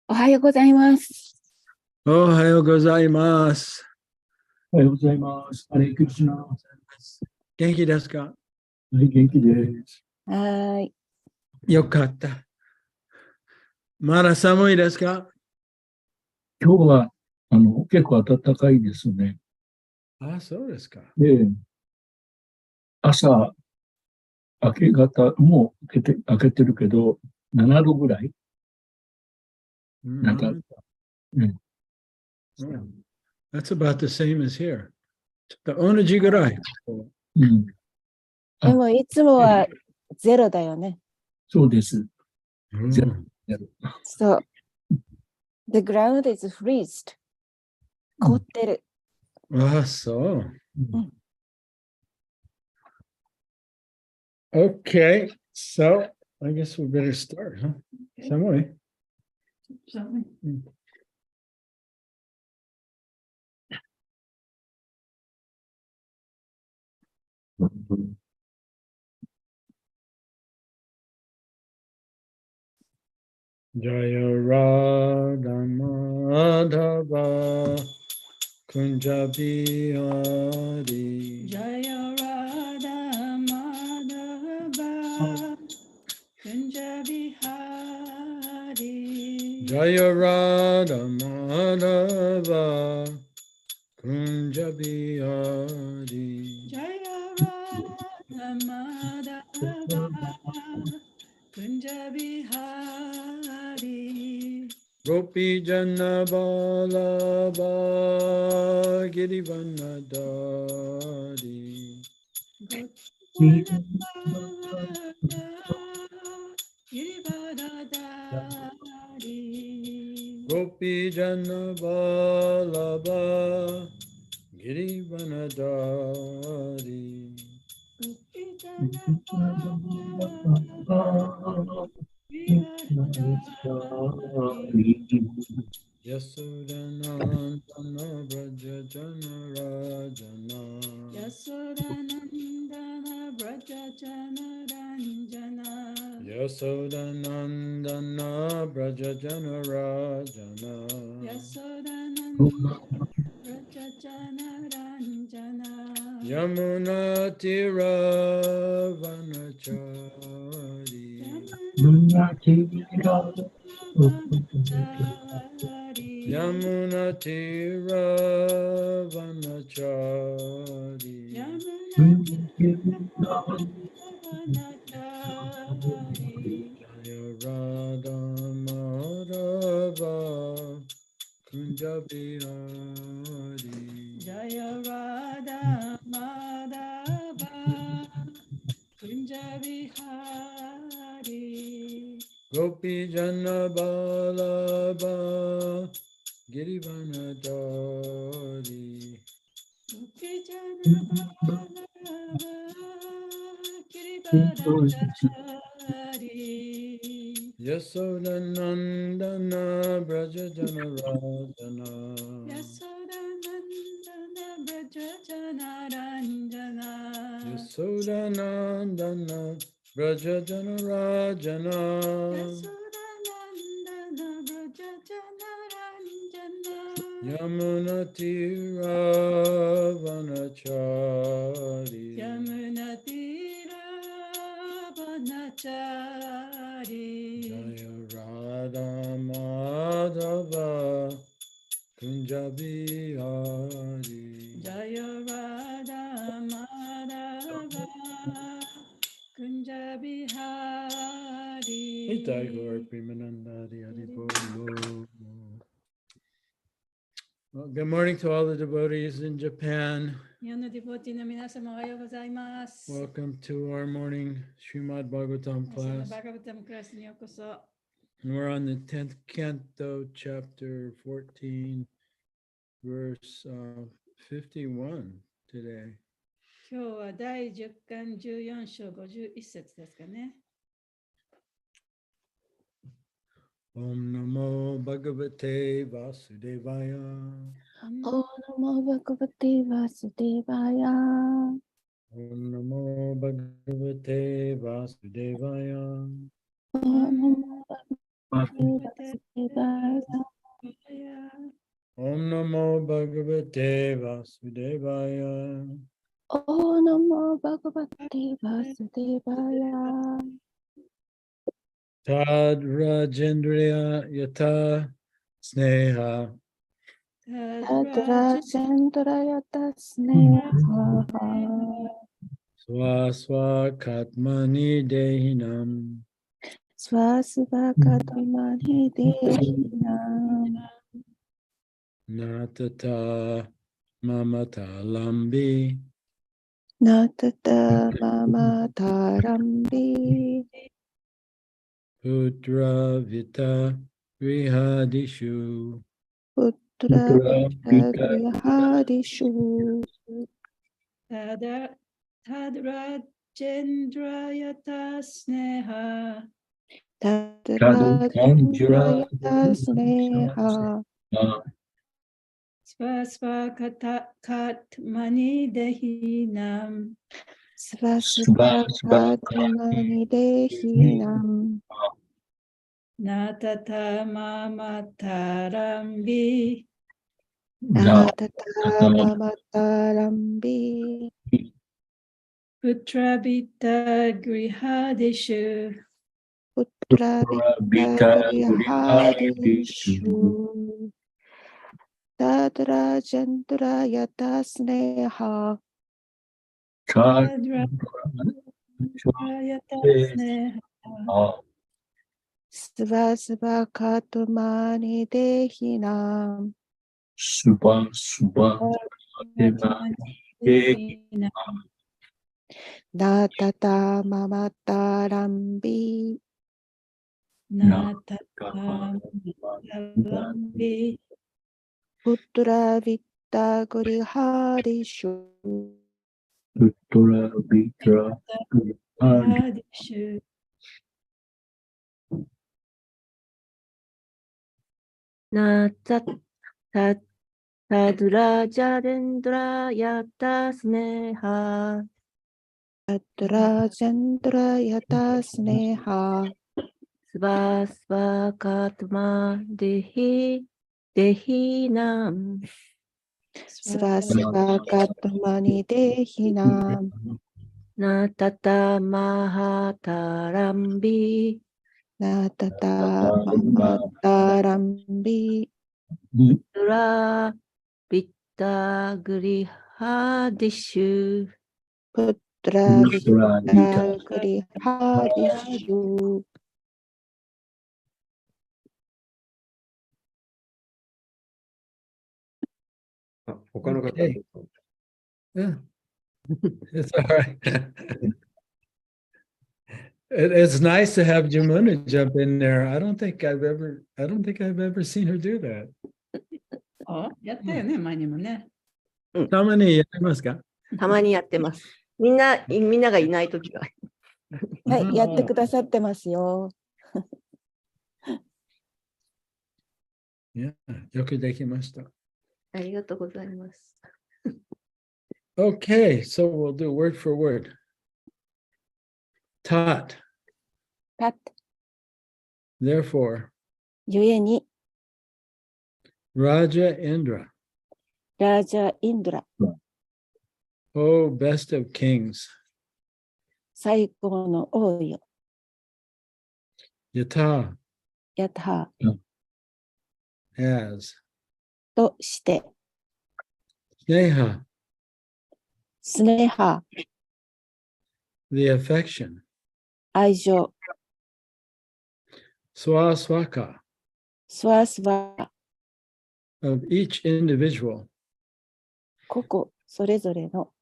おはようございます。おはようございます。おはようございます。ハレークリシュナ。は元気ですか？い、元気です。はい。よかった。まだ寒いですか？今日は結構暖かいですね。あ、そうですか。で、朝、明け方、もう明けてるけど、7度ぐらいなんか、ね、That's about the same as here. ちょっと同じぐらい。うん。でもいつもはゼロだよね。そうです。ゼロ。そう。The ground is freezed. 凍ってる。あ、そう。うん。Okay, so I guess we better start, huh? Someway. Jaya Radha Madhava Kunja Bihari Jaya Radha Madhava Kunja Bihari Jaya Radha Madhava Kunja Bihari Jaya Radha Madhava Kunja Bihari Gopi Jana Balaba Girivanadari Gopi Jana Balaba Girivanadari Yasodanandana Braja Jana Rajana Yasodanandana Braja Jana Ranjana Yasodanandana Braja Jana Rajana Yasodanandana Braja Jana Ranjana Yamuna Tira Vanachari Yamuna Tira Vanachari Jaya Radha Madhava Kunja Bihari Jaya Radha Madhava Kunja Bihari Gopi Jana Balaba Girivanadari Gopi Jana Balava Kiribadachari Yasodanandana Braja Jana Rajana Yasodanandana Braja Jana Ranjana Yasodanandana Braja Jana Rajana Yasodanandana Braja Jana Ranjana Yamuna Tira Vanachari Yamuna Tira Vanachari Jaya Radha Madhava Kunja Bihari Jaya Radha Madhava Kunja Bihari Nitai Gaur Premanandari Hari Bolo. Well, good morning to all the devotees in Japan. 日本のディボティの皆様おはようございます。 Welcome to our morning Srimad Bhagavatam 朝の class. バガバタムクラスにようこそ。 And we're on the 10th canto, chapter 14, verse 51 today. 今日は第10巻14章51節ですかね。 Om Namo Bhagavate Vasudevaya. オーナモバクバティバスディバヤ。Om Namo Bhagavate Vasudevaya. Om Namo Bhagavate Vasudevaya. Oh Namo Bhagavate Vasudevaya. Tad Rajendriya Yata Sneha. Tadra Chandrayata Sneha. Swaswa Katmani Dehinam. Swasvakatamani Dehinam. Natata Mamata Lambi. Natata Mama Tarambi. Putra Vita Grihadishu. Putra Vita Grihadishu. Tadrajendrayata sneha. Tadra Chandrayata Sneha. Svasvakatmani dehinam. Svasvakatamani Dehinam. Natata mamatarambi. Natata Mamatarambi. Putrabita grihadishu. Putra Vita Grihadishu. Tadra Chandrayata Sneha. Tadrayata sneha. Svasvakatamani Dehinam. Subha Dehinam. Natata Mamatarambi. Natata mamatarambi. Putra Vita Grihadishu. Putra Vitra Grihadishu. Tadrajarendra sneha. Tadra Chandrayata Sneha. Svasvakatma dehinam. Svasvakatamani Dehinam. Natata mahatarambi. Natata Mamatarambi. Putra Vitta grihadishu. Putra Vita Grihadishu. Okay. Yeah. It's all right. It's nice to have Jamuna jump in there. I don't think I've ever seen her do that. やったよね、前にもね。たまにやってますか？たまにやってます。みんながいないときは。はい、やってくださってますよ。よくできました。ありがとうございます。Okay, so we'll do word for word. Tat, たっ、 therefore, ゆえに、 Raja Indra, ラージャ・インドラ、 O best of kings, 最高の王よ、 Yata, やた、 as, として、 Sneha, スネハ、 the affection, 愛情、 Swaswaka, スワスワ、 of each individual, 個々それぞれの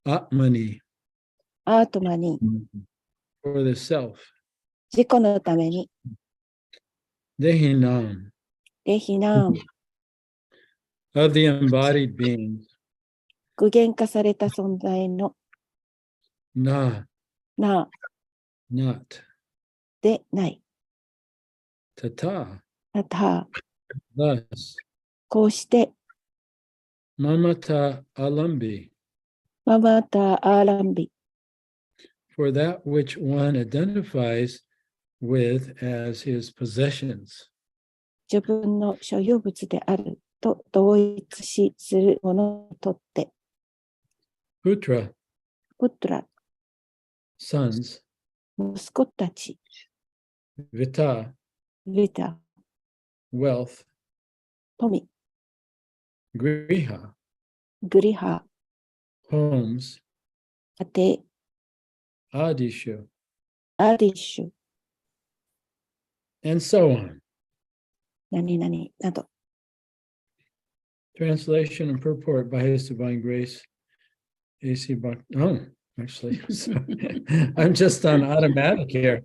Atmani, アートマに、 for the self, 自己のために、 Dehinam, デヒナン、 of the embodied beings, 具現化された存在の Na, な、 not, でない、 Tata, また、 thus, こうして、 Mamata Alambi, mamata arambi. For that which one identifies with as his possessions. 自分の所有物であると同一視するものにとって、Putra, プトラ、 sons, 息子たち、 vita, ヴィタ、 wealth, 富、 griha, グリハ、 homes, 家庭、 adishu, アディッシュ、 and so on. 何々など。Translation and purport by His Divine Grace, A.C. Bhakt. Oh, actually, sorry. I'm just on automatic here.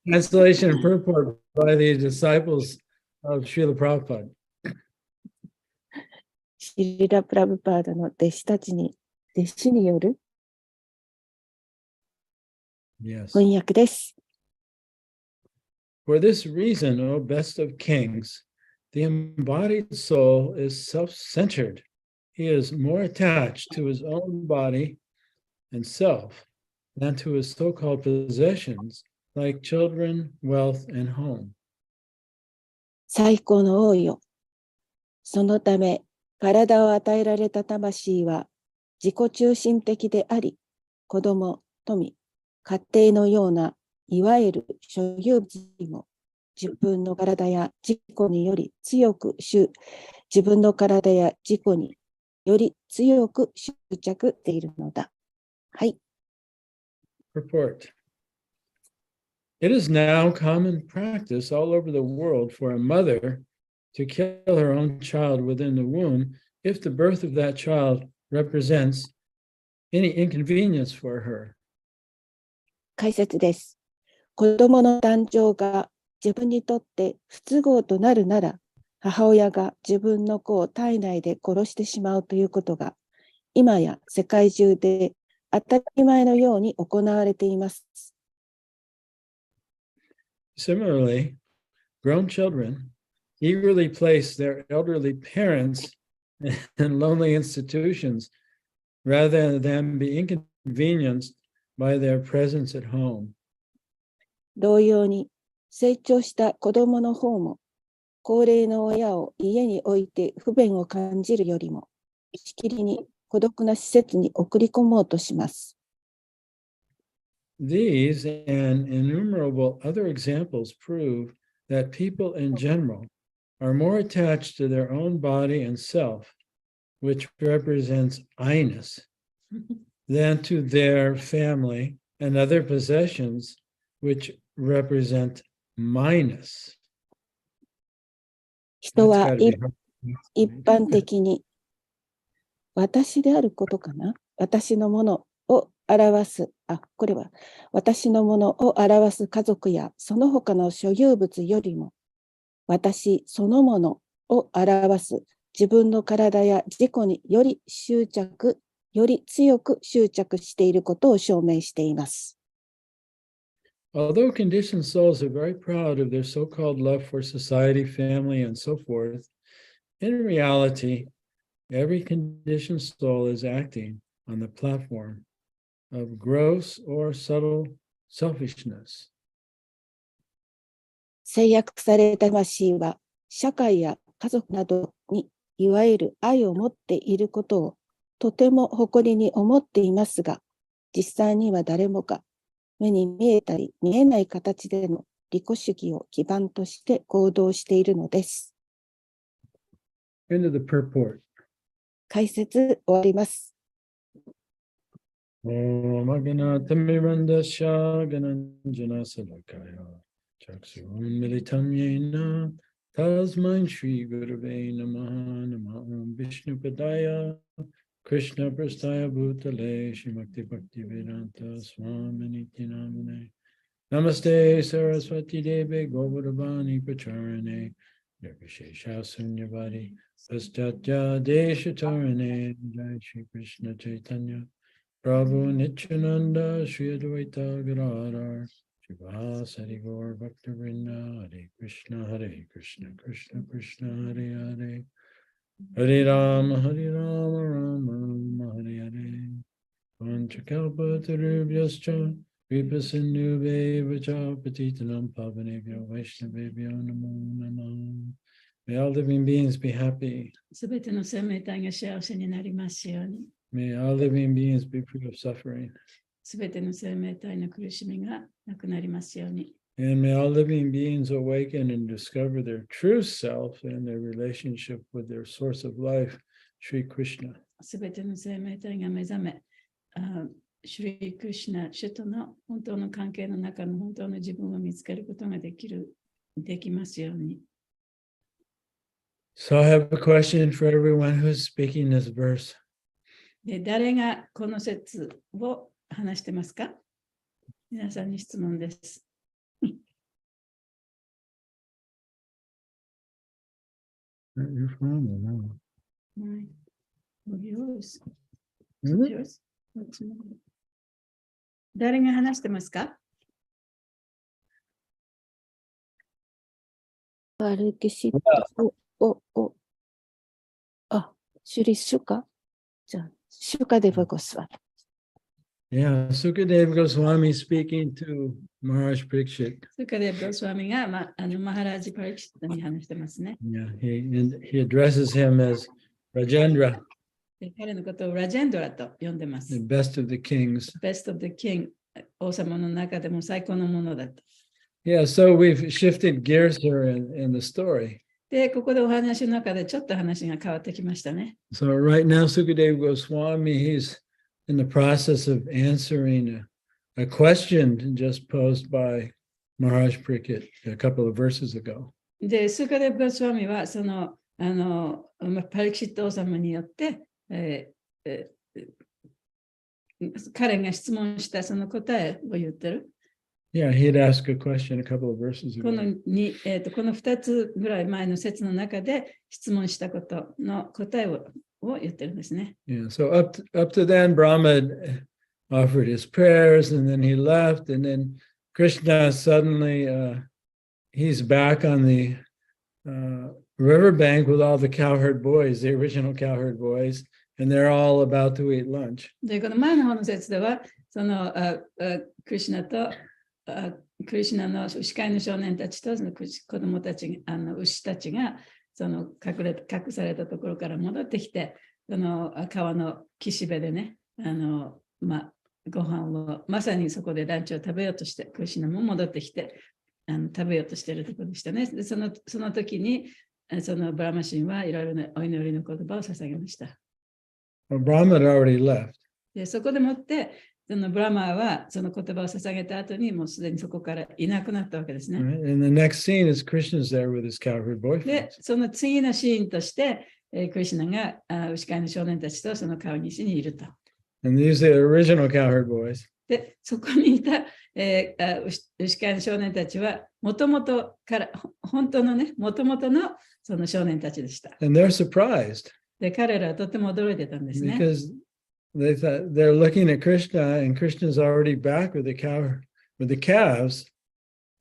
Translation and purport by the disciples of Srila Prabhupada. シリラ・プラブパーダの弟子による Yes. 翻訳です。For this reason, O best of kings, the embodied soul is self-centered. He is more attached to his own body and self than to his so-called possessions like children, wealth, and home. 最高の王よ。そのため、体を与えられた魂は自己中心的であり、子供、富、家庭のようないわゆる所有物にも自分の体や自己により強く執着しているのだ。はい。Purport. It is now common practice all over the world for a mother to kill her own child within the womb if the birth of that child represents any inconvenience for her. 解説です。子供の誕生が自分にとって不都合となるなら、母親が自分の子を体内で殺してしまうということが、今や世界中で当たり前のように行われています。Similarly, grown children eagerly place their elderly parents in lonely institutions rather than be inconvenienced by their presence at home. 同様に、成長した子供の方も、高齢の親を家に置いて不便を感じるよりも、しきりに孤独な施設に送り込もうとします。These and innumerable other examples prove that people in general are more attached to their own body and self, which represents I-ness, than to their family and other possessions, which represent minus. 人 That's は gotta be hard. 一般的に私であることかな。私のものを表す、これは私のものを表す家族やその他の所有物よりも、私そのものを表す自分の体や自己により強く執着していることを証明しています。Although conditioned souls are very proud of their so-called love for society, family, and so forth, in reality, every conditioned soul is acting on the platform of gross or subtle selfishness. 制約された魂は、社会や家族などにいわゆる愛を持っていることをとても誇りに思っていますが、実際には誰もが目に見えたり見えない形での利己主義を基盤として行動しているのです。End of the purport. 解説終わります。Om Aganatamirandasya Gananjana Salakaya Chaksuram Militam Yena Tasmain Shri Gurave Namaha Namah Vishnu Padaya Krishna Prastaya Bhutale Shrimakti Bhakti Vedanta Swamini Namane Namaste Saraswati Deve Govardhani Pacharane Nirvishesha Sunyavadi Paschatya Deshatarane Jai Shri Krishna Chaitanya Prabhu Nityananda Shri Advaita Gadadhar Srivasadi Gaur Bhaktivinoda Hare Krishna Krishna Krishna Hare Hare Hare Rama, Hare Rama, Rama Rama, Hare Hare. Panchakalpatarubhyascha, Vipasindhuvacha, Patitanam Pavanebhyo, Vaishnavebhyo, Namo Namah. May all living beings be happy. すべての生命体が幸せになりますように。 May all living beings be free of suffering. すべての生命体の苦しみがなくなりますように。 And may all living beings awaken and discover their true self and their relationship with their source of life, Sri Krishna. すべての生命体が目覚め、シュリー・クリシュナ、主との本当の関係の中の本当の自分を見つけることができますように。 So I have a question for everyone who's speaking this verse. で、誰がこの説を話してますか？皆さんに質問です。 You're from or no? はい。Yours. Really? Yours. 誰が話してますか？バルケシットシュリシュカじゃあ、シュカデバゴスワ。 Yeah, Sukadeva Goswami speaking to Maharaj Parikshit. それからゴスワミが、マハラージ・パリキシットに話してますね。 Yeah, he addresses him as Rajendra, で彼のことをラジェンドラと呼んでま the す。 best of the kings. Best of the King、王様の中でも最高のものだと。 Yeah, so we've shifted gears here in the story. で、ここでお話の中でちょっと話が変わってきましたね。 So right now, Sukadeva Goswami, he's in the process of answering a question just posed by Maharaj Parikshit a couple of verses ago. で、スーカデブ・ゴスワミは、パリキシット王様によって、彼が質問したその答えを言ってる。 Yeah, he had asked a question a couple of verses この ago. この2つぐらい前の説の中で質問したことの答えを言ってるんですね。 Yeah, so up to then, Brahma had offered his prayers, and then he left, and then Krishna suddenly he's back on the riverbank with all the cowherd boys, the original cowherd boys, and they're all about to eat lunch. で、この前の方の説では、クリシュナとクリシュナの牛飼いの少年たちとその子供たち、牛たちがその隠されたところから戻ってきて、その川の岸辺でね、ご飯をまさにそこでランチを食べようとして、クリシュナも戻ってきて食べようとしているところでしたね。でその時にそのブラマ神はいろいろなお祈りの言葉を捧げました。Well, Brahma had already left. でそこでもってそのブラマーはその言葉を捧げた後にもうすでにそこからいなくなったわけですね。Right? And the next scene is Krishna's there with his cowherd で boyfriend. その次のシーンとして、クリシュナが牛飼いの少年たちとその川岸にいると。And these are the original cowherd boys. でそこにいた、牛飼いの少年たちはもともとから本当のねもともとのその少年たちでした。 And they're surprised で彼らはとても驚いてたんですね。 because they thought they're looking at Krishna, and Krishna's already back with the calves.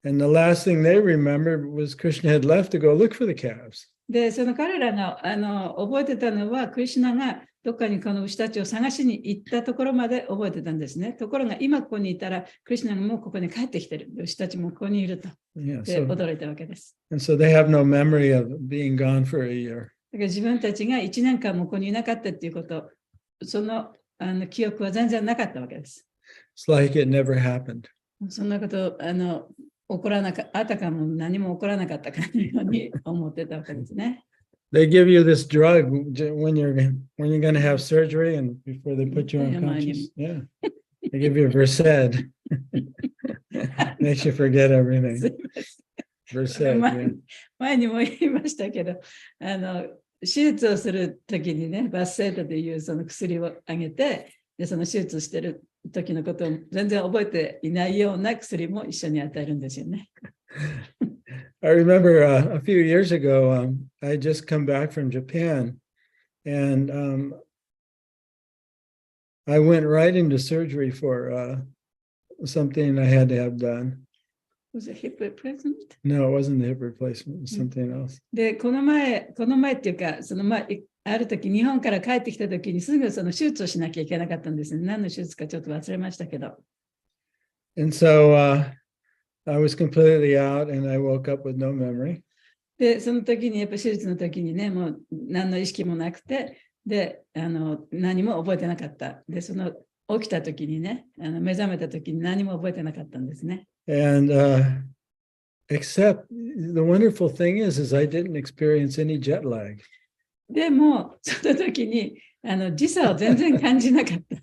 And the last thing they remembered was Krishna had left to go look for the calves. で、その彼らの覚えてたのは、クリシュナがどっかにこの牛たちを探しに行ったところまで覚えてたんですね。ところが今ここにいたら、クリシュナがもうここに帰ってきてる。牛たちもここにいると。 Yeah, で、 so 驚いたわけです。 and so they have no memory of being gone for a year. だから自分たちが1年間もここにいなかったっていうこと、その記憶は全然なかったわけです。 It's like it never happened. そんなこと起こらなかった、あたかも何も起こらなかったかのように思ってたわけですね。They give you this drug when you're going to have surgery and before they put you unconscious. Yeah, they give you Versed. Makes you forget everything. Versed. Yeah. 前にも言いましたけど、手術をするときにね、バスセートというその薬をあげて、でその手術してる時のことを全然覚えていないような薬も一緒に与えるんですよね。I remember a few years ago, I had just come back from Japan, and I went right into surgery for something I had to have done. Was it hip replacement? No, it wasn't the hip replacement. It was something else. で、この前っていうか、その前、ある時日本から帰ってきた時にすぐその手術をしなきゃいけなかったんですね。何の手術かちょっと忘れましたけど。And so I was completely out and I woke up with no memory. で、その時にやっぱ手術の時にね、もう何の意識もなくて、で、何も覚えてなかった。で、その起きた時にね、目覚めた時に何も覚えてなかったんですね。And except the wonderful thing is I didn't experience any jet lag. でも、その時に時差を全然感じなかった。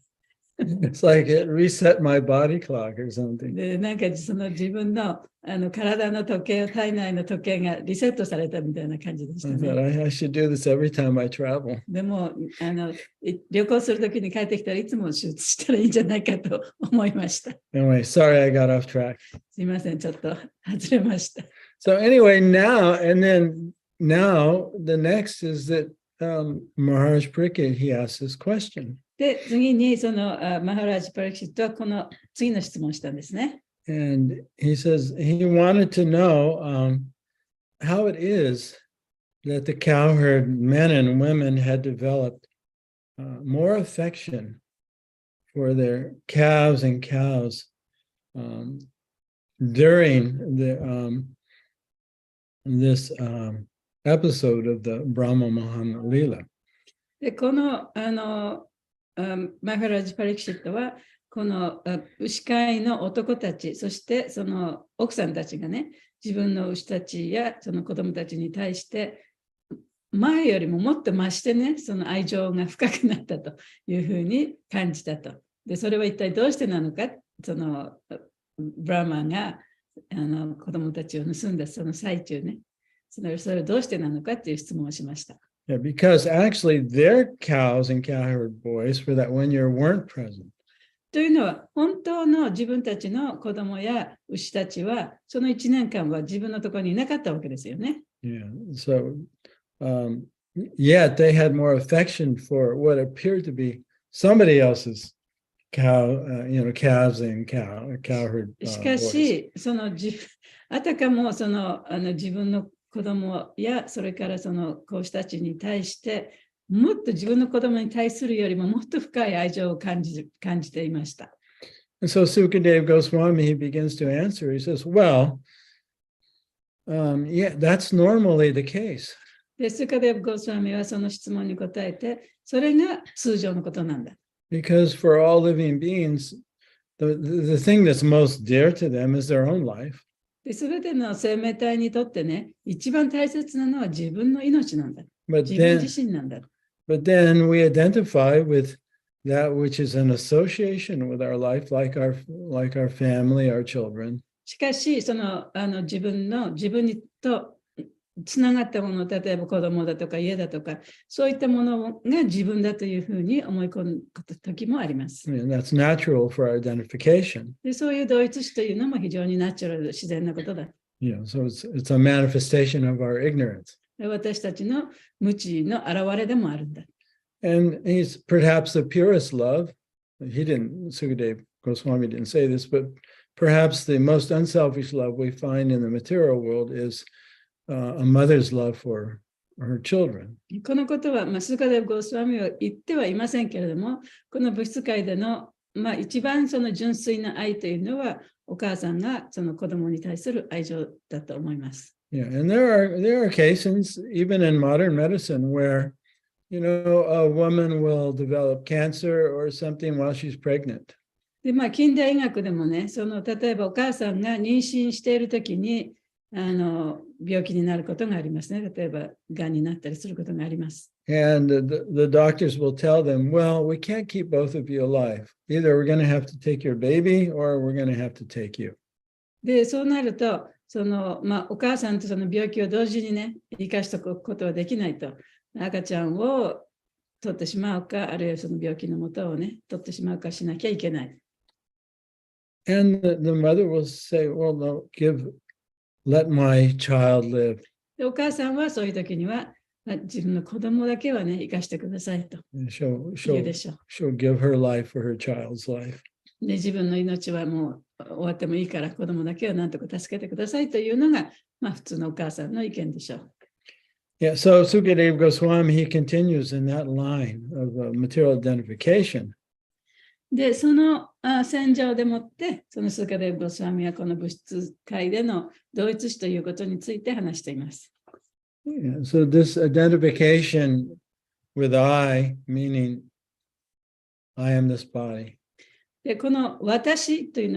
It's like it reset my body clock or something. で、なんかその自分の体の時計、体内の時計がリセットされたみたいな感じでした I thought ね。I should do this every time I travel. でも旅行するときに帰ってきたらいつも手術したらいいんじゃないかと思いました。Anyway, sorry I got off track. すいません、ちょっと外れました。So anyway, now the next is that Maharaj Pariksit, he asked this question. で、次にそのマハラージ・パリキシットはこの次の質問をしたんですね。And he says he wanted to know how it is that the cowherd men and women had developed more affection for their calves and cows during this episode of the Brahma Mahana Leela. で、このマハラージ・パリキシットはこの牛飼いの男たち、そしてその奥さんたちがね、自分の牛たちやその子供たちに対して前よりももっと増してね、その愛情が深くなったというふうに感じたと。で、それは一体どうしてなのか、そのブラマーが子供たちを盗んだその最中ね、それはどうしてなのかっていう質問をしました。Yeah, because actually their cows and cowherd boys for that 1 year weren't present. というのは、本当の自分たちの子供や牛たちは、その1年間は自分のところにいなかったわけですよね。Yeah, so yet they had more affection for what appeared to be somebody else's calves and cowherd しか boys. し、あたかもその自分の子供やそれからその子牛たちに対してもっと自分の子供に対するよりももっと深い愛情を感じていました。And so Sukadeva Goswami, he begins to answer. He says, well, yeah, that's normally the case. で、スカデブ・ゴスワミはその質問に答えて、それが通常のことなんだ。Because for all living beings, the thing that's most dear to them is their own life. すべての生命体にとってね、一番大切なのは自分の命なんだ。 But 自分 then, 自身なんだ。but then we identify with that which is an association with our life, like our family, our children. しかし、その自分にとつながったもの、例えば子供だとか家だとか、そういったものが自分だというふうに思い込む時もあります。 And that's natural for our identification. で、そういう同一視というのも非常にナチュラル、自然なことだ。So it's a manifestation of our ignorance. で、私たちの無知の表れでもあるんだ。And he's perhaps the purest love. Sukadeva Goswami didn't say this, but perhaps the most unselfish love we find in the material world is a mother's love for her children. このことは、スカデブ・ゴスワミは言ってはいませんけれども、この物質界での、一番その純粋な愛というのは、お母さんがその子供に対する愛情だと思います。Yeah, and there are cases, even in modern medicine, where a woman will develop cancer or something while she's pregnant. で、近代医学でもね、例えばお母さんが妊娠しているときに病気になることがありますね。例えば、がんになったりすることがあります。And the doctors will tell them, well, we can't keep both of you alive. Either we're going to have to take your baby or we're going to have to take you. で、そうなると、お母さんとその病気を同時にね、生かしておくことはできないと。赤ちゃんを取ってしまうか、あるいはその病気の元をね、取ってしまうかしなきゃいけない。And the mother will say, well, no, let my child live. で、お母さんはそういう時には、自分の子供だけはね、生かしてくださいと言うでしょう。She'll give her life for her child's life. で、自分の命はも終わってもいいから子供だけは何とか助けてくださいというのが、まあ、普通のお母さんの意見でしょう。Yeah, so Sukadeva Goswami, he continues in that line of material identification. で、その戦場でもって、そのスカデヴ・ゴスワミはこの物質界での同一視ということについて話しています。Yeah, so this identification with I, meaning I am this body. で、この私という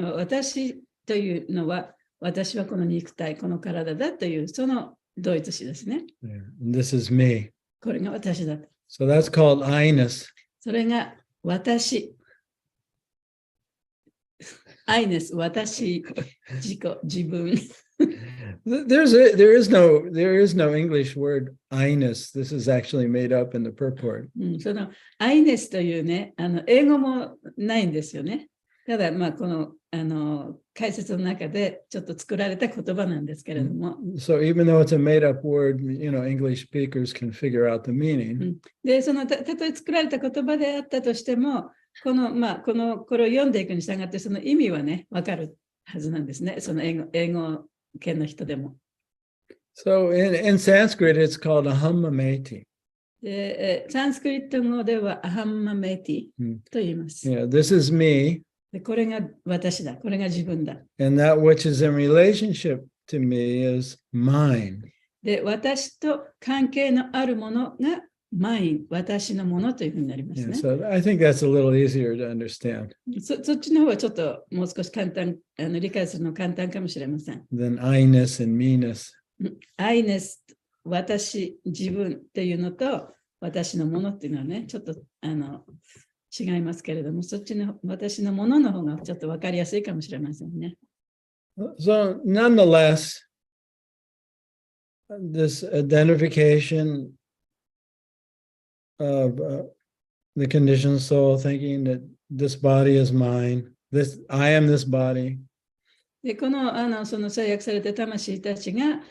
のは、私はこの肉体、この体だという、その同一視ですね。Yeah, and this is me. これが私だと。So that's called I-ness. それが私。I-ness、私、自分。There is no English word I-ness. This is actually made up in the purport. その I-ness というね、英語もないんですよね。ただ、まあ、この解説の中でちょっと作られた言葉なんですけれども。So even though it's a made-up word, English speakers can figure out the meaning. で、たとえ作られた言葉であったとしても、これを読んでいくに従って、その意味はね、わかるはずなんですね。その英語圏の人でも。So in Sanskrit, it's called ahammameti. で、サンスクリット語ではアハンマメティと言います。Yeah, this is me. で、これが私だ。これが自分だ。And that which is in relationship to me is mine. で、私と関係のあるものがmine、私のものというふうになりますね。So I think that's a little easier to understand そっちの方はちょっともう少し簡単、理解するの簡単かもしれません。than I-ness and me-ness. I-ness、私、自分っていうのと私のものっていうのはね、ちょっと違いますけれども、そっちの私のものの方がちょっと分かりやすいかもしれませんね。So nonetheless, this identification of the conditioned soul thinking that this body is mine, I am this body. で、その制約された魂たちが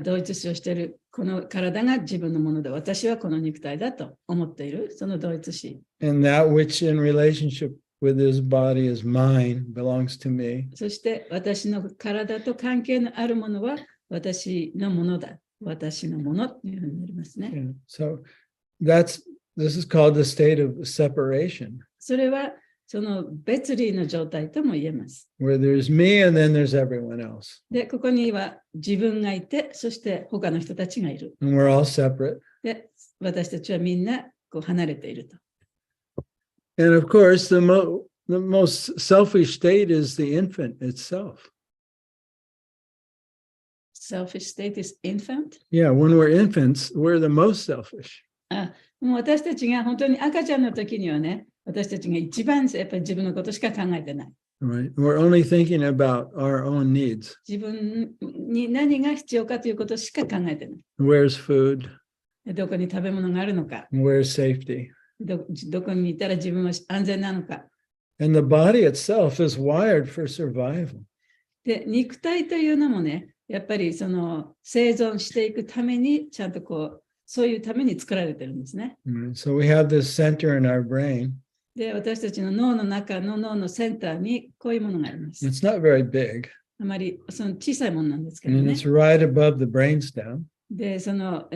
同一視をしている、この体が自分のもので、私はこの肉体だと思っている、その同一視。And that which in relationship with this body is mine, belongs to me. そして私の体と関係のあるものは私のものだ。私のものというふうになりますね。Yeah. So this is called the state of separation, それはその別離の状態とも言えます。where there's me and then there's everyone else. で、ここには自分がいて、そして他の人たちがいる。And we're all separate. で、私たちはみんな離れていると。And of course, the most selfish state is the infant itself. Selfish state is infant? Yeah, when we're infants, we're the most selfish. もう私たちが本当に赤ちゃんの時にはね、私たちが一番やっぱり自分のことしか考えてない。Right? We're only thinking about our own needs. 自分に何が必要かということしか考えてない。Where's food? どこに食べ物があるのか。Where's safety? どこにいたら自分は安全なのか。And the body itself is wired for survival. で、肉体というのもね、やっぱりその生存していくために、ちゃんとそういうために作られてるんですね。So we have this center in our brain. で、私たちの脳の中の脳のセンターにこういうものがあります。It's not very big. あまりその小さいものなんですけど And ね。it's right above the brainstem. で、その、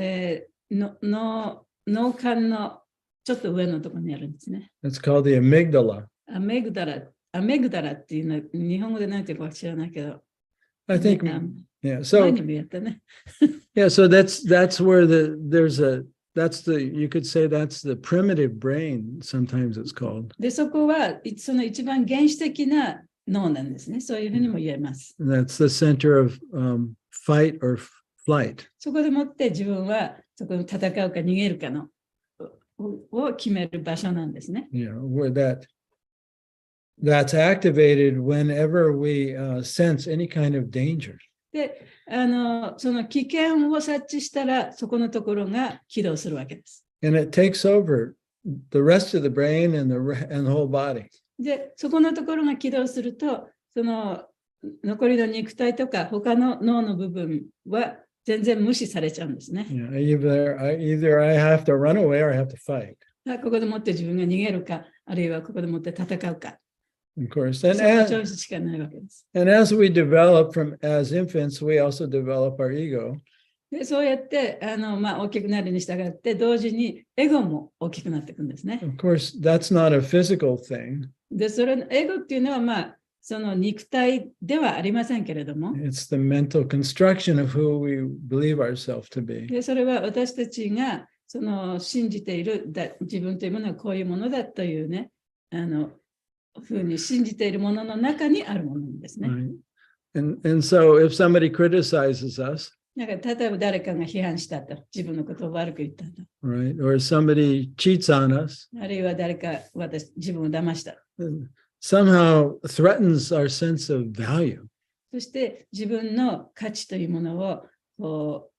脳幹のちょっと上のところにあるんですね。It's called the amygdala. アメグダラっていうのは日本語で何ていうか知らないけど。I think, ね yeah. So 前にもやったね。yeah, so that's where you could say that's the primitive brain, sometimes it's called. で、そこはその一番原始的な脳なんですね。そういうふうにも言えます。That's the center of fight or flight. そこでもって自分はそこに戦うか逃げるかのを決める場所なんですね。Yeah, where that's activated whenever we sense any kind of danger. で、その危険を察知したら、そこのところが起動するわけです。And it takes over the rest of the brain and the whole body. で、そこのところが起動すると、その残りの肉体とか他の脳の部分は全然無視されちゃうんですね。Yeah, either I have to run away or I have to fight. ここでもって自分が逃げるか、あるいはここでもって戦うか。of course. そのチョイスしかないわけです。 And as we develop as infants, we also develop our ego. でそうやって大きくなるに従って、同時にエゴも大きくなっていくんですね。Of course, that's not a physical thing. で、それのエゴっていうのは、その肉体ではありませんけれども、 It's the mental construction of who we believe ourselves to be. でそれは私たちがその信じている自分というものはこういうものだというね、ふうに信じているものの中にあるものですね。Right? And so if somebody criticizes us, なんか例えば誰かが批判したと、自分のことを悪く言ったと、 right, or somebody cheats on us, あるいは誰か自分を騙した。 somehow threatens our sense of value. そして自分の価値というものを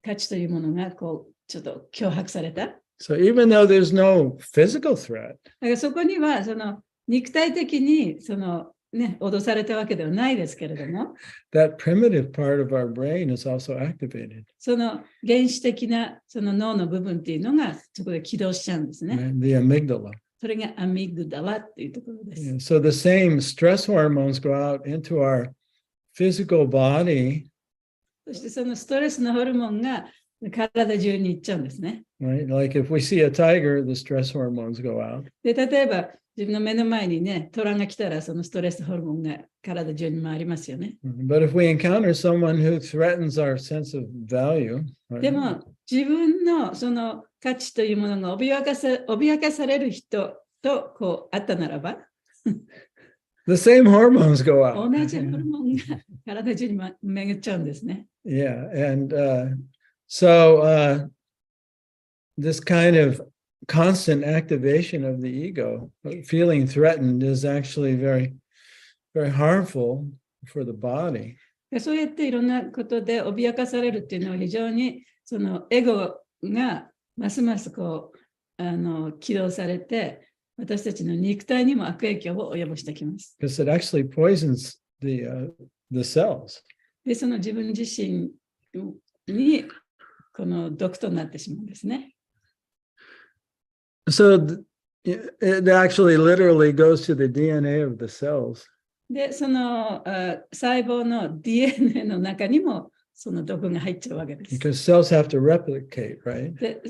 価値というものがちょっと脅迫された。 So even though there's no physical threat, だからそこにはその肉体的に脅されたわけではないですけれども、 that primitive part of our brain is also activated. その原始的なその脳の部分っていうのがそこで起動しちゃうんですね。 Right? The amygdala. それがアミグダラっていうところです。 Yeah, so the same stress hormones go out into our physical body, そしてそのストレスのホルモンが体中に行っちゃうんですね。 right? Like if we see a tiger, the stress hormones go out. で、例えば自分の目の前にね、虎が来たらそのストレスホルモンが体中に回りますよね。 But if we encounter someone who threatens our sense of value, right? でも自分のその価値というものが脅かされる人と会ったならば、 the same hormones go out. 同じホルモンが体中に巡っちゃうんですね。 Yeah, and so this kind of constant activation of the ego, feeling threatened, is actually very, very harmful for the body. でそうやっていろんなことで脅かされるっていうのは非常にそのエゴがますます起動されて、私たちの肉体にも悪影響を及ぼしてきます。 Because it actually poisons the cells. で、その自分自身にこの毒となってしまうんですね。 So it actually literally goes to the DNA of the cells. で、その細胞の DNA の中にもその毒が入っちゃうわけです。 Because cells have to replicate, right? で、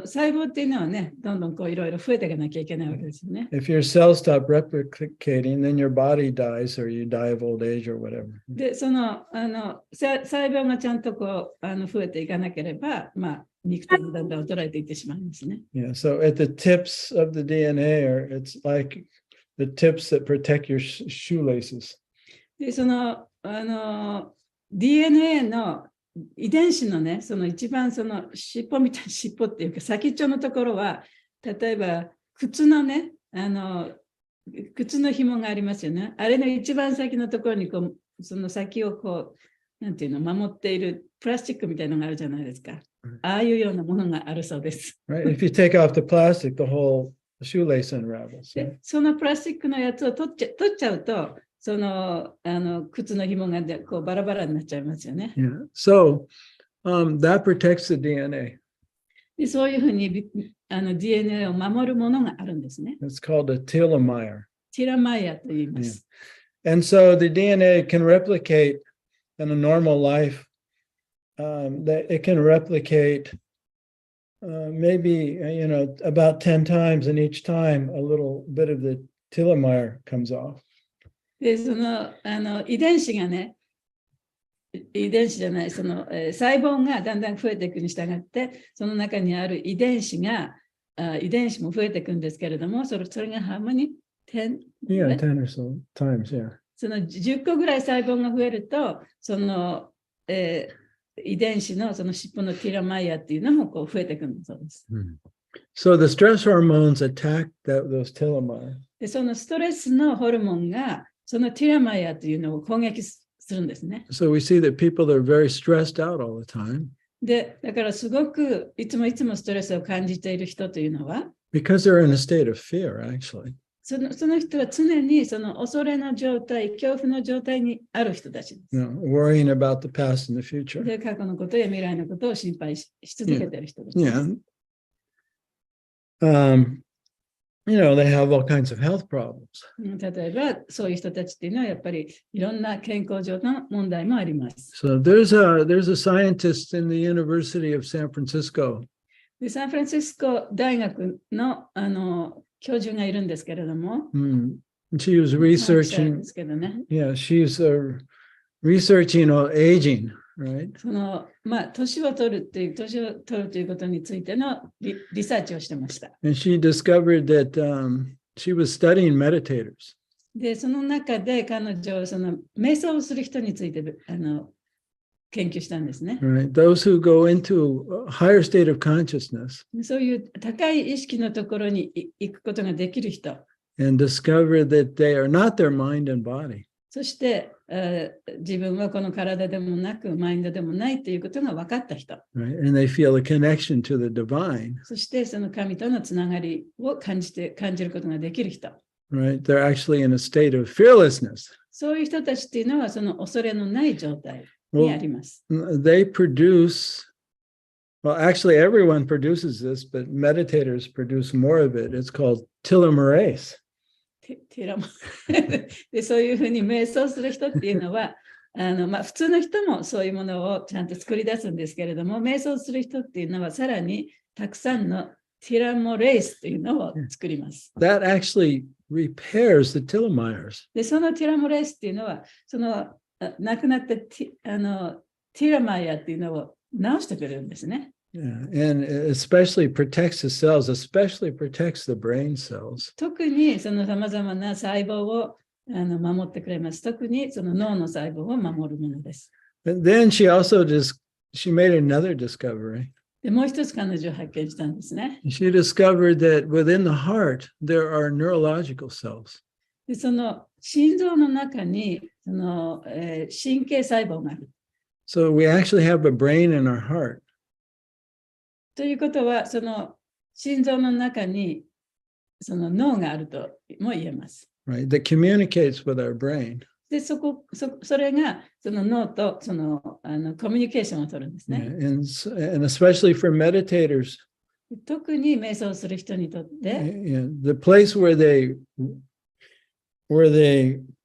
細胞っていうのはね、どんどんいろいろ増えていかなきゃいけないわけですよね。 If your cells stop replicating, then your body dies or you die of old age or whatever. で、その細胞がちゃんと増えていかなければ、肉体もだんだん衰えていってしまいますね。 Yeah, so at the tips of the DNA, it's like the tips that protect your shoelaces. で、そのDNA の遺伝子のね、その一番その尻尾みたいな尻尾っていうか先っちょのところは、例えば靴のね、靴の紐がありますよね。あれの一番先のところにその先をなんていうの、守っているプラスチックみたいなのがあるじゃないですか。ああいうようなものがあるそうです。Right? If you take off the plastic, the whole shoelace unravels. で、そのプラスチックのやつを取っちゃうと、その靴の紐がバラバラになっちゃいますよね。 Yeah. So that protects the DNA. で、そういうふうにDNA を守るものがあるんですね。 It's called a telomere. ティラマイヤと言います。 And so the DNA can replicate in a normal life. That it can replicate maybe about 10 times, and each time a little bit of the telomere comes off. で、その遺伝子がね、遺伝子じゃない、その細胞がだんだん増えていくに従って、その中にある遺伝子も増えていくんですけれども、それがhow many? 10? Yeah, 10 or so times, yeah. その10個ぐらい細胞が増えると、その、遺伝子のその尻尾のティラマイヤっていうのも増えていくんだそうです。So the stress hormones attack those telomeres. で、そのストレスのホルモンがそのティラマイヤというのを攻撃するんですね。So we see that people are very stressed out all the time で、だからすごくいつもストレスを感じている人というのは、because they're in a state of fear, actually. その人は常にその恐れの状態、恐怖の状態にある人たちです。Worrying about the past and the future. で、過去のことや未来のことを心配し続けている人たちです。Yeah. they have all kinds of health problems. 例えば、そういう人たちっていうのは、やっぱりいろんな健康上の問題もあります。So there's a scientist in the University of San Francisco. でサンフランシスコ大学の、教授がいるんですけれども、She was researching, ですけどね、yeah, she's researching aging, right? 年を取るということについてのリサーチをしてました。And she discovered that she was studying meditators. で、その中で彼女は瞑想をする人について研究したんですね。Right, those who go into a higher state of consciousness そういう高い意識のところに行くことができる人、and discover that they are not their mind and body. そして、自分はこの体でもなく、マインドでもないということが分かった人。Right, and they feel a connection to the divine. そしてその神とのつながりを感じることができる人。Right, they're actually in a state of fearlessness. そういう人たちっていうのはその恐れのない状態にあります。They produce, well, actually everyone produces this, but meditators produce more of it. It's called telomerase. でそういうふうに瞑想する人っていうのは普通の人もそういうものをちゃんと作り出すんですけれども、瞑想する人っていうのはさらにたくさんのティラモレースというのを作ります。That actually repairs the telomeres. でそのティラモレースっていうのは亡くなったティラマイアっていうのを直してくれるんですね。Yeah, and especially protects the cells, especially protects the brain cells. 特にそのさまざまな細胞を守ってくれます。特にその脳の細胞を守るものです。And then she made another discovery. でもう一つ彼女を発見したんですね。She discovered that within the heart there are neurological cells. でその心臓の中に神経細胞がある。So we actually have a brain in our heart. ということは、その心臓の中にその脳があるとも言えます。Right, that communicates with our brain. で、それがその脳とコミュニケーションを取るんですね。Yeah, and especially for meditators, 特に瞑想する人にとって、the place where they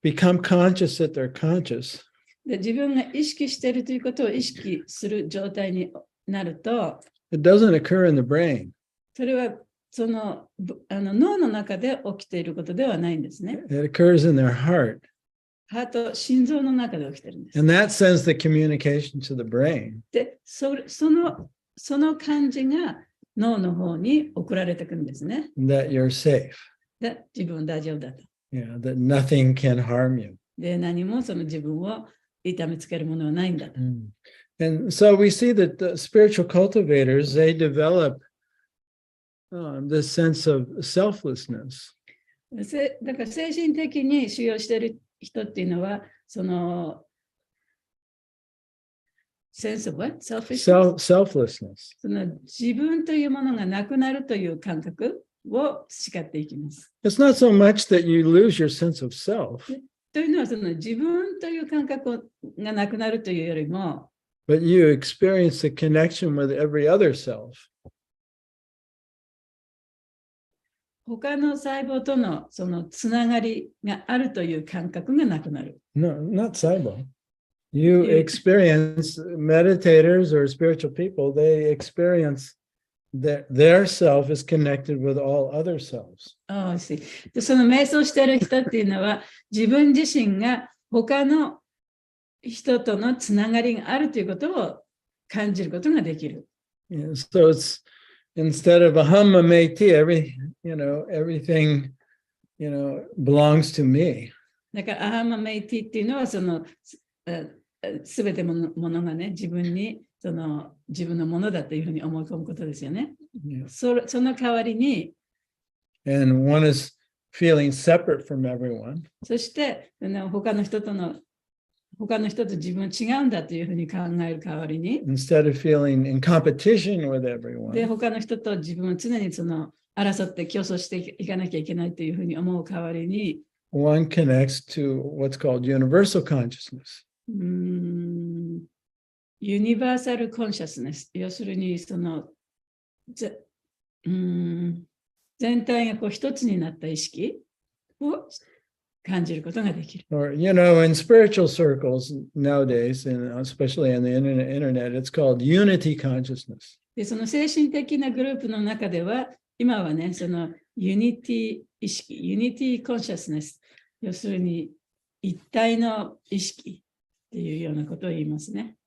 become conscious that they're conscious. で自分が意識しているということを意識する状態になると、It doesn't occur in the brain. それはその脳の中で起きていることではないんですね。It occurs in their heart. ハート、心臓の中で起きているんです。And that sends the communication to the brain. で、その感じが脳の方に送られてくるんですね。That you're safe. で、自分大丈夫だと。Yeah, that nothing can harm you. で、何もその自分を痛めつけるものはないんだと。And so we see that the spiritual cultivators, they develop this sense of selflessness. だから精神的に修行している人っていうのは、そのsense of what? Selflessness. その自分というものがなくなるという感覚を培っていきます。It's not so much that you lose your sense of self. というのは、その自分という感覚がなくなるというよりも、But you experience the connection with every other self. 他の細胞とのそのつながりがあるという感覚がなくなる。No, not cyber. You experience meditators or spiritual people, they experience that their self is connected with all other selves. でその瞑想している人っていうのは、自分自身が他の人とのつながりがあるということを感じることができる。Yeah, so it's instead of aham meti, everything, belongs to me. だから、アハマメイティっていうのは、そのすべてのものがね、自分のものだというふうに思い込むことですよね。Yeah. その代わりに、And one is feeling separate from everyone. そして他の人と自分は違うんだというふうに考える代わりに、Instead of feeling in competition with everyone. で他の人と自分は常に争って競争していかなきゃいけないというふうに思う代わりに、One connects to what's called universal consciousness. ユニバーサルコンシャスネス、要するに全全体がこう一つになった意識を感じることができる。Or, you know, in spiritual circles nowadays, and especially on the internet, it's called unity consciousness. で、その精神的なグループの中では、今はね、そのユニティ意識、ユニティコンシャスネス、要するに一体の意識っていうようなことを言いますね。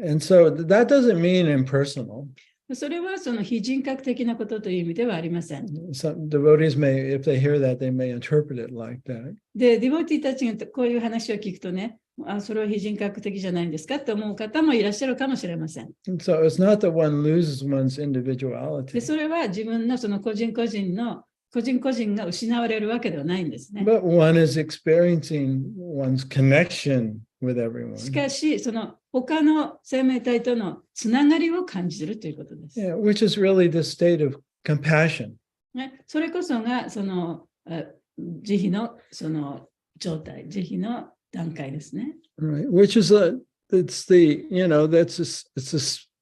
And so that doesn't mean impersonal. それはその非人格的なことという意味ではありません。Some devotees may, if they hear that, they may interpret it like that. で、ディボティたちがこういう話を聞くとね、それは非人格的じゃないんですかって思う方もいらっしゃるかもしれません。And so it's not that one loses one's で、 individuality, それは自分のその個人個人が失われるわけではないんですね。 but one is experiencing one's connection with し everyone. かし、その他の生命体とのつながりを感じるということです。Yeah, which is really the state of compassion. ね、それこそがその慈悲のその状態、慈悲の段階ですね。Right, which is it's the, you know, it's a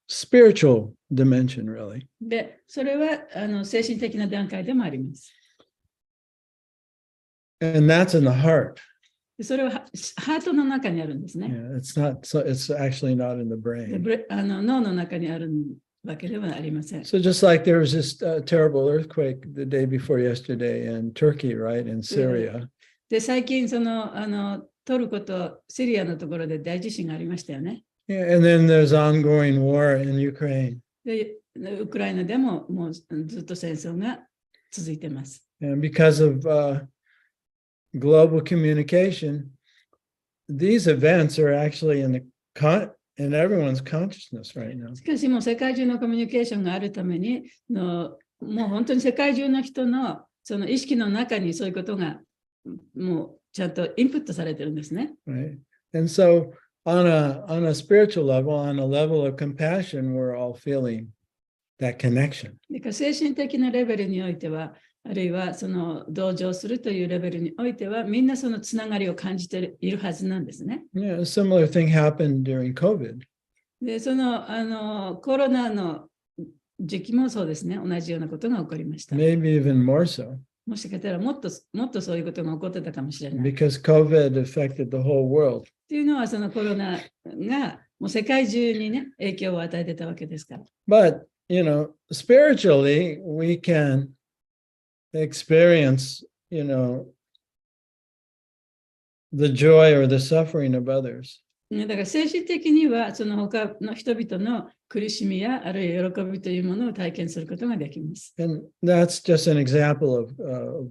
spiritual dimension, really. で、それは精神的な段階でもあります。And that's in the heart. でそれはハートの中にあるんですね。 Yeah, it's not, so it's actually not in the で brain. 脳の中にあるわけではありません。 So just like there was this terrible earthquake the day before yesterday in Turkey, right, in Syria. で、最近トルコとシリアのところで大地震がありましたよね。 Yeah, and then there's ongoing war in Ukraine. で、ウクライナでももうずっと戦争が続いてます。 And because of global communication, these events are actually in everyone's consciousness right now. しかしもう世界中のコミュニケーションがあるためにもう本当に世界中の人のその意識の中にそういうことがもうちゃんとインプットされてるんですね。 Right. And so on a spiritual level, on a level of compassion, we're all feeling that connection. だから精神的なレベルにおいては、あるいはその同情するというレベルにおいては、みんなそのつながりを感じているはずなんですね。Yeah, a similar thing happened during COVID. で、そのコロナの時期もそうですね、同じようなことが起こりました。 Maybe even more so, もしかしたらもっとそういうことが起こってたかもしれない。 because COVID affected the whole world. っていうのは、そのコロナがもう世界中にね、影響を与えてたわけですから。 But, you know, spiritually, we can experience, you know, the joy or the suffering of others. だから精神的には、その他の人々の苦しみや、あるいは喜びというものを体験することができます。 And that's just an example of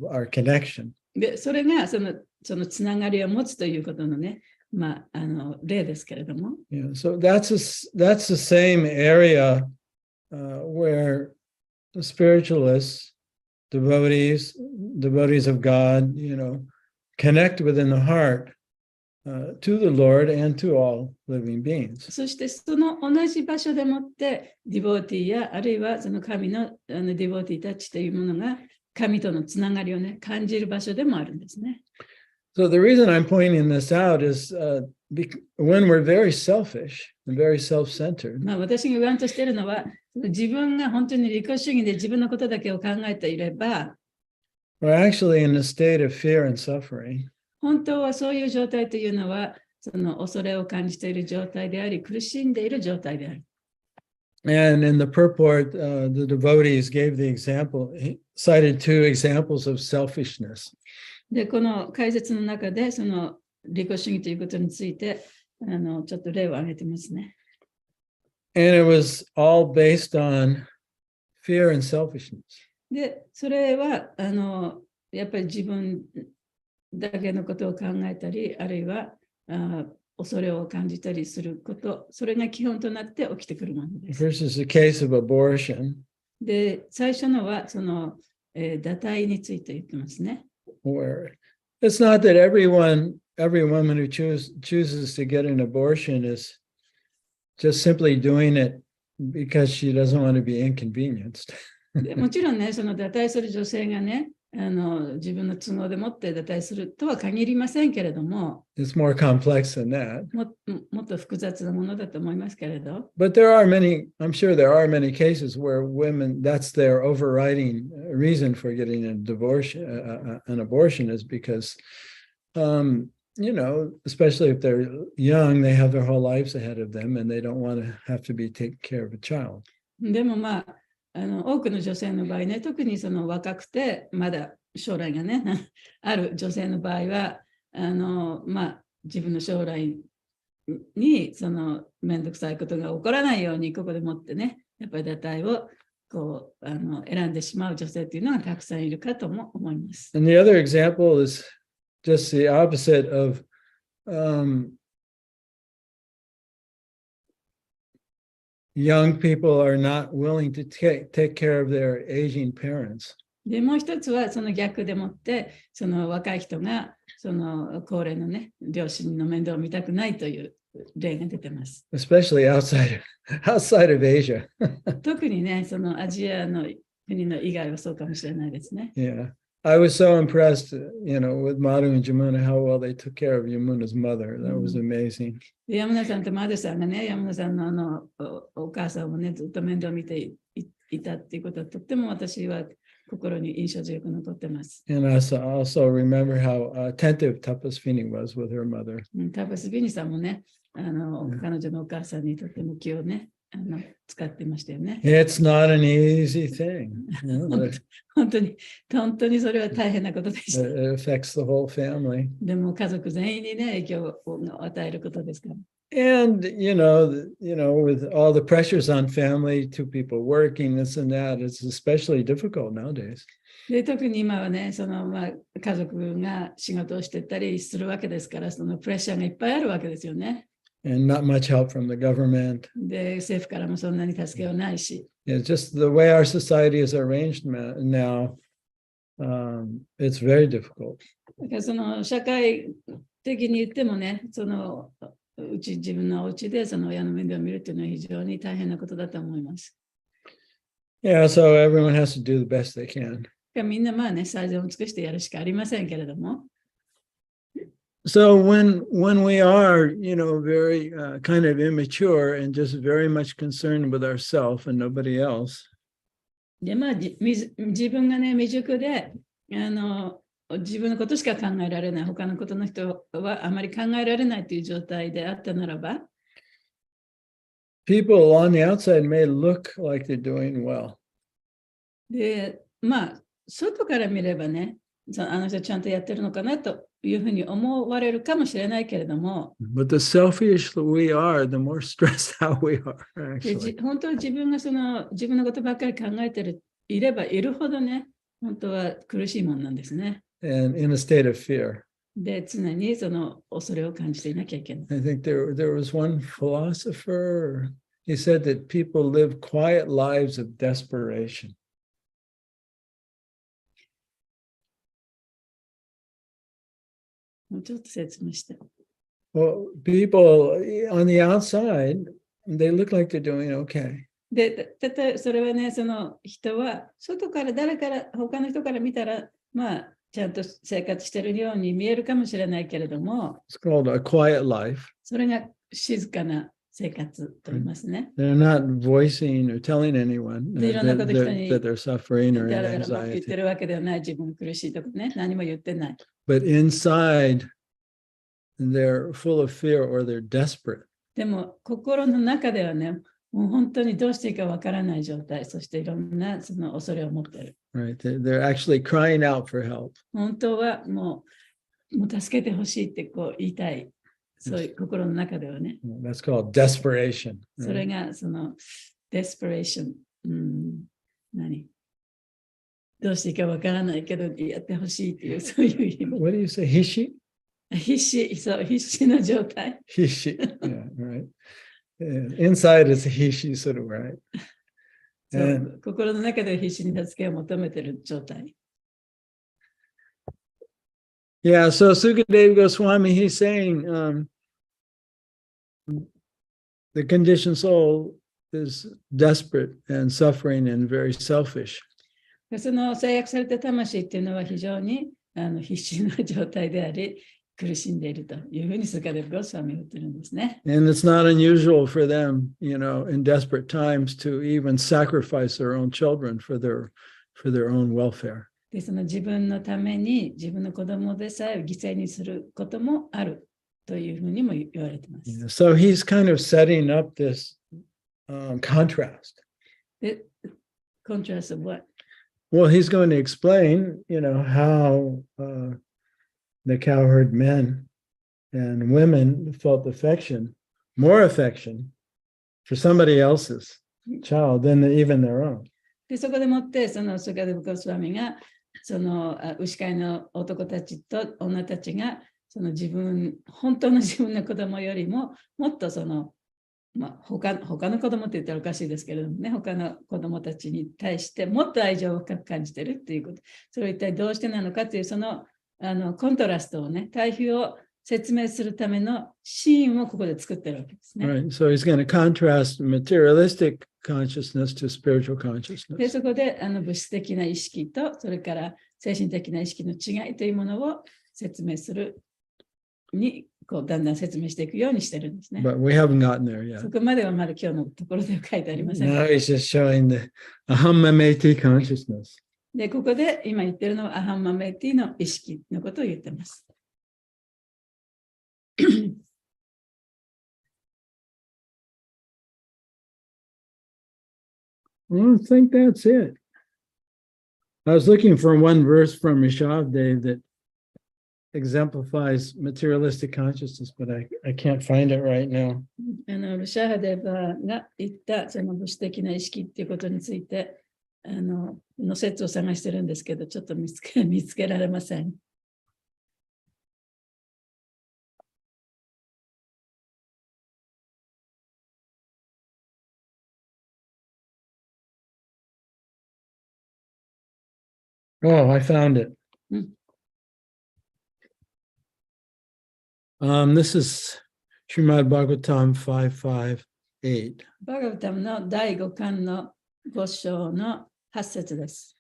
our connection. で、それがそのつながりを持つということのね、例ですけれども。 Yeah, so that's the same area where the spiritualists, devotees of God, you know, connect within the heart to the Lord and to all living beings. そしてその同じ場所でもってディボーティーやあるいはその神のディボーティーたちというものが神とのつながりをね感じる場所でもあるんですね。So the reason I'm pointing this out is when we're very selfish and very self-centered, 私が言わんとしているのは自分が本当に利己主義で自分のことだけを考えていれば we're actually in a state of fear and suffering. 本当はそういう状態というのはその恐れを感じている状態であり苦しんでいる状態である。And in the purport, the devotees gave the example, cited two examples of selfishness. で、この解説の中でその利己主義ということについてちょっと例を挙げてますね。And it was all based on fear and selfishness. で、それはやっぱり自分だけのことを考えたり、あるいは恐れを感じたりすること、それが基本となって起きてくるものです。 First is the case of abortion, で、最初のはその、堕胎について言ってますね。where it's not that every woman who chooses to get an abortion is just simply doing it because she doesn't want to be inconvenienced. でもちろんね、その堕胎する女性がね、自分の都合でもって堕胎するとは限りませんけれども、It's more complex than that. もっと複雑なものだと思いますけれど。But there are many, I'm sure there are many cases where women, that's their overriding reason for getting a divorce, an abortion is because, you know, especially if they're young, they have their whole lives ahead of them and they don't want to have to be taking care of a child. でもまあ、多くの女性の場合ね、特にその若くて、まだ将来がね、ある女性の場合は、まあ、自分の将来にそのめんどくさいことが起こらないように、ここでもってね、やっぱり堕胎をこう選んでしまう女性というのがたくさんいるかとも思います。And the other example is just the opposite of young people are not willing to take care of their aging parents. でもう一つはその逆でもって、その若い人がその高齢のね、両親の面倒を見たくないという例が出てます。Especially outside of Asia. 特にね、そのアジアの国の以外はそうかもしれないですね。Yeah. I was so impressed, you know, with Madhu and Yamuna, how well they took care of Yamuna's mother. That was amazing. で山田さんとマドさんがね、山田さんのお母さんをね、ずっと面倒見ていたっていうことはとっても私は心に印象強く残ってます。And I also remember how attentive Tapasvini was with her mother. タパスビニさんもね、彼女のお母さんにとっても気をね、使ってましたよね。It's not an easy thing. You know, 本当にそれは大変なことでした。it affects the whole family. でも家族全員にね、影響を与えることですから。And with all the pressures on family, two people working, this and that, it's especially difficult nowadays. で特に今はね、その家族が仕事をしてたりするわけですから、そのプレッシャーがいっぱいあるわけですよね。And not much help from the government. で、政府からもそんなに助けはないし。It's just the way our society is arranged now. It's very difficult. だからその社会的に言ってもね、その自分のお家でその親の面倒を見るっていうのは非常に大変なことだと思います。Yeah, so everyone has to do the best they can. みんなまあね、最善を尽くしてやるしかありませんけれども。So when we are, very kind of immature and just very much concerned with ourselves and nobody else, で、まあ、自分がね、未熟で、自分のことしか考えられない、他のことの人はあまり考えられないという状態であったならば、people on the outside may look like they're doing well. で、まあ、外から見ればね、あの人ちゃんとやってるのかなというふうに思われるかもしれないけれども、But the selfish we are, the more stressed out we are, actually. 本当に自分が自分のことばっかり考えていればいるほどね、本当は苦しいもんなんですね。And in a state of fear. で、常にその恐れを感じていなきゃいけない。I think there was one philosopher, he said that people live quiet lives of desperation. もうちょっと説明して。Well, people on the outside, they look like they're doing okay. で、例えばそれはね、その人は外から他の人から見たら、まあ、ちゃんと生活してるように見えるかもしれないけれども、It's called a quiet life. それが静かな生活と言いますね。They're not voicing or telling anyone that they're suffering or だから言っ anxiety. てるわけではない、自分苦しいとかね、何も言ってない。But inside, they're full of fear or they're desperate. でも心の中ではね、もう本当にどうしていいかわからない状態、そしていろんなその恐れを持っている。Right? They're actually crying out for help. 本当はもう助けてほしいってこう言いたい。そういう心の中ではね。That's called desperation. それがそのdesperation。どうしていいかわからないけどやってほしいっていうそういう意味。What do you say? Hishi? 必死の状態。Hishi. Yeah, right. Inside is hishi, sort of, right? そう心の中で必死に助けを求めている状態。Yeah, so Sukadeva Goswami, he's saying the conditioned soul is desperate and suffering and very selfish. その制約された魂っていうのは非常に必死な状態であり、苦しんでいるというふうにスカデルゴスワミは言ってるんですね。And it's not unusual for them, in desperate times to even sacrifice their own children for their own welfare. で、その自分のために自分の子供でさえ犠牲にすることもあるというふうにも言われています。So he's kind of setting up this contrast. で、contrast of what? Well, he's going to explain, how the cowherd men and women felt more affection for somebody else's child than even their own. で、そこでもって、そのスカデルゴスワミが、その牛飼いの男たちと女たちが、その本当の自分の子供よりも、もっと他の子供って言ったらおかしいですけれどもね、他の子供たちに対してもっと愛情を深く感じているっていうこと。それは一体どうしてなのかという、そのコントラストをね、対比を説明するためのシーンをここで作ってるわけですね。Right. So he's going to contrast materialistic consciousness to spiritual で、 consciousness. そこで物質的な意識と、それから精神的な意識の違いというものを説明するに、だんだん説明していくようにしてるんですね。 But we haven't gotten there yet. そこまではまだ今日のところでは書いてありません。 Now he's just showing the ahammameti consciousness. で、ここで今言ってるのはアハンマメティの意識のことを言ってます。I don't think that's it. I was looking for one verse from Rishabdev that exemplifies materialistic consciousness, but I can't find it right now. ルシャハデバが言ったその物質的な意識っていうことについての説を探してるんですけど、ちょっと見つけられません。Oh, I found it. This is Srimad Bhagavatam 558. バガヴタムの第5巻の5章の8節です。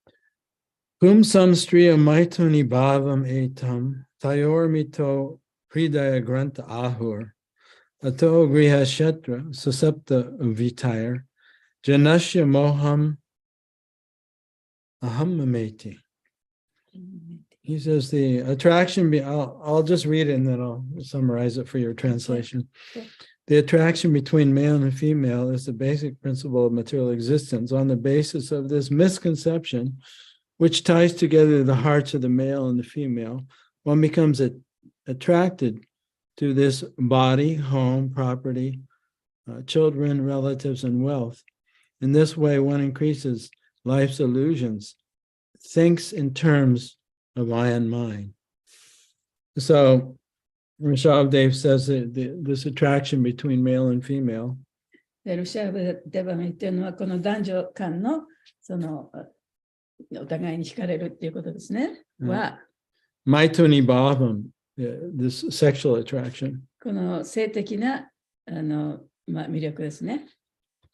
Pumsam striya maituni bhavam etam tayormito hridaya granta ahur ato griha shetra susapta vitair janasya moham ahammameti. He says the attraction, I'll just read it and then I'll summarize it for your translation. Okay. The attraction between male and female is the basic principle of material existence. On the basis of this misconception, which ties together the hearts of the male and the female, one becomes attracted to this body, home, property, children, relatives, and wealth. In this way, one increases life's illusions, thinks in terms of I and mine. So, Rishabdev says that this attraction between male and female. でルシャデバが言ってるのは、この男女間のそのお互いに惹かれるっていうことですね。は、Maituni bhavam, this sexual attraction. この性的な魅力ですね。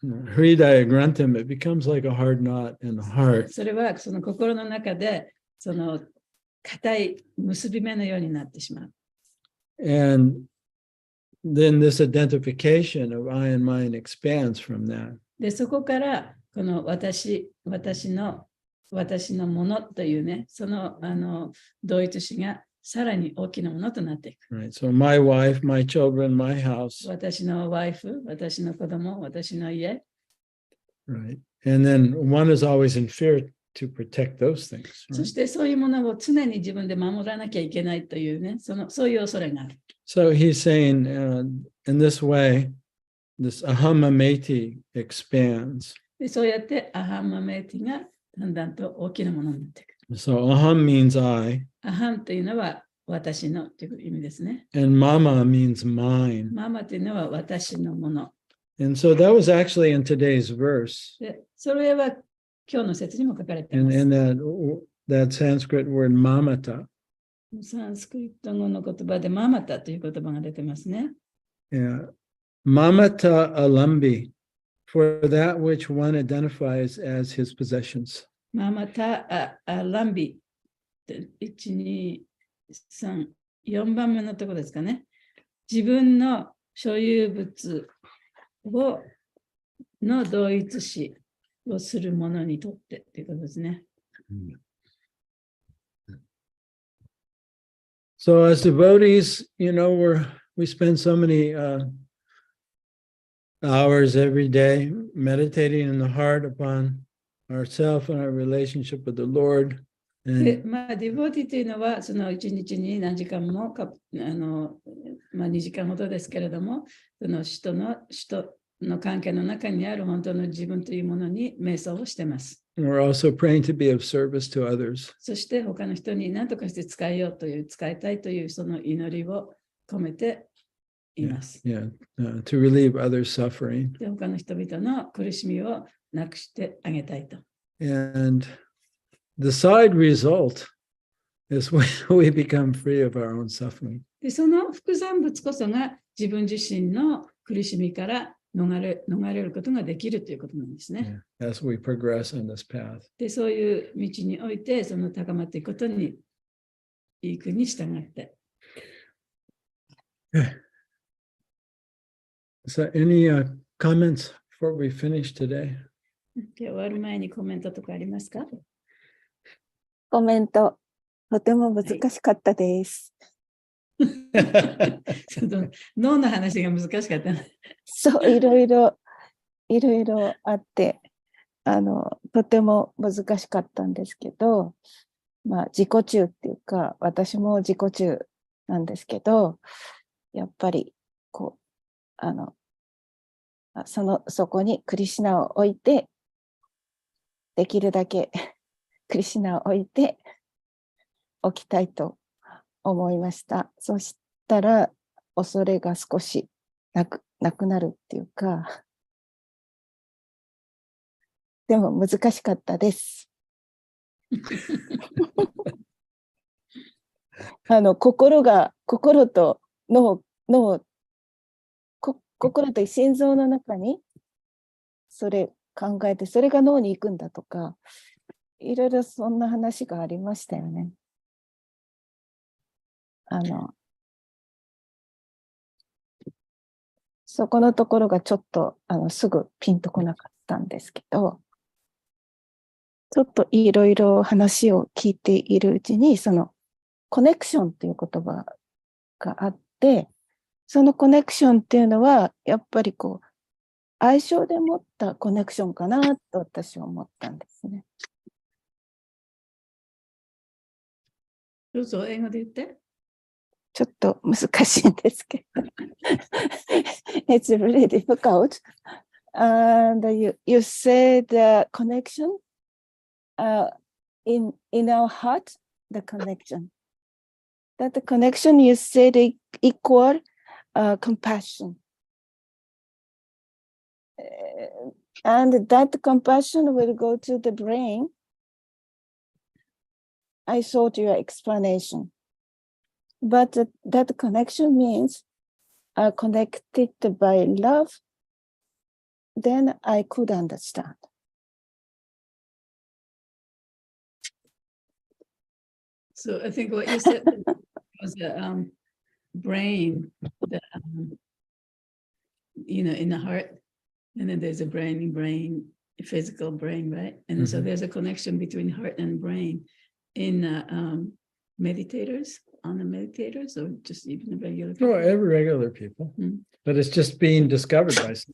Hridaya grantam, it becomes like a hard knot in the heart. それはその心の中でその固い結び目のようになってしまう。And then this identification of I and mine expands from that. で、そこからこの私のものというね、その同一視がさらに大きなものとなっていく。Right. So my wife, my children, my house. 私のワイフ、私の子供、私の家。Right. And then one is always in fear to protect those things. そしてそういうものを常に自分で守らなきゃいけないというね、そういう恐れがある。So he's saying in this way, this ahammameti expands. でそうやってアハンマメーティがだんだんと大きなものになっていく。So aham means I. アハンというのは私のという意味ですね。And mama means mine. ママというのは私のもの。And so that was actually in today's verse. でそれは今日の説にも書かれていま And す。 that Sanskrit word mamata. サンスクリット語の言葉でママタという言葉が出てますね。Yeah. Mamata alambi, for that which one identifies as his possessions. また、ランビ、1、2、3、4番目のところですかね。自分の所有物の同一視をするものにとってということですね。So as devotees, we spend so many hours every day meditating in the heart upon ourselves and our relationship with the Lord. で、 And ディボティというのは、その1日に何時間も2時間ほどですけれども、その人の関係の中にある本当の自分というものに瞑想をしています。we're also praying to be of service to others. そして他の人に何とかして使いたいというその祈りを込めています。Yeah, to relieve others' suffering. で、他の人々の苦しみをなくしてあげたいと。And the side result is when we become free of our own suffering. で、その副産物こそが自分自身の苦しみから逃れることができるということなんですね。Yeah, as we progress on this path. で、そういう道において、その高まっていくことにいくに従って。So any comments before we finish today? 今日終わる前にコメントとかありますか？コメント、とても難しかったです。ちょっと脳の話が難しかったね。そう、いろいろあって、とても難しかったんですけど、自己中っていうか、私も自己中なんですけど、やっぱり、そこにクリシュナを置いて、できるだけクリシュナを置いておきたいと思いました。そしたら、恐れが少しなくなるっていうか、でも難しかったです。心と心臓の中にそれ考えて、それが脳に行くんだとか、いろいろそんな話がありましたよね。そこのところがちょっとすぐピンとこなかったんですけど、ちょっといろいろ話を聞いているうちに、そのコネクションっていう言葉があって、そのコネクションっていうのは、やっぱり相性で持ったコネクションかなと私は思ったんですね。どうぞ、英語で言って。ちょっと難しいんですけど。It's really difficult. And you say the connection in our heart, the connection. That the connection you said equal compassion. And that compassion will go to the brain. I thought your explanation. But that connection means connected by love. Then I could understand. So I think what you said was the brain, in the heart, and then there's a brain, physical brain, right? And so there's a connection between heart and brain in meditators, on the meditators, or just even the regular people? Well, every regular people, but it's just being discovered by some.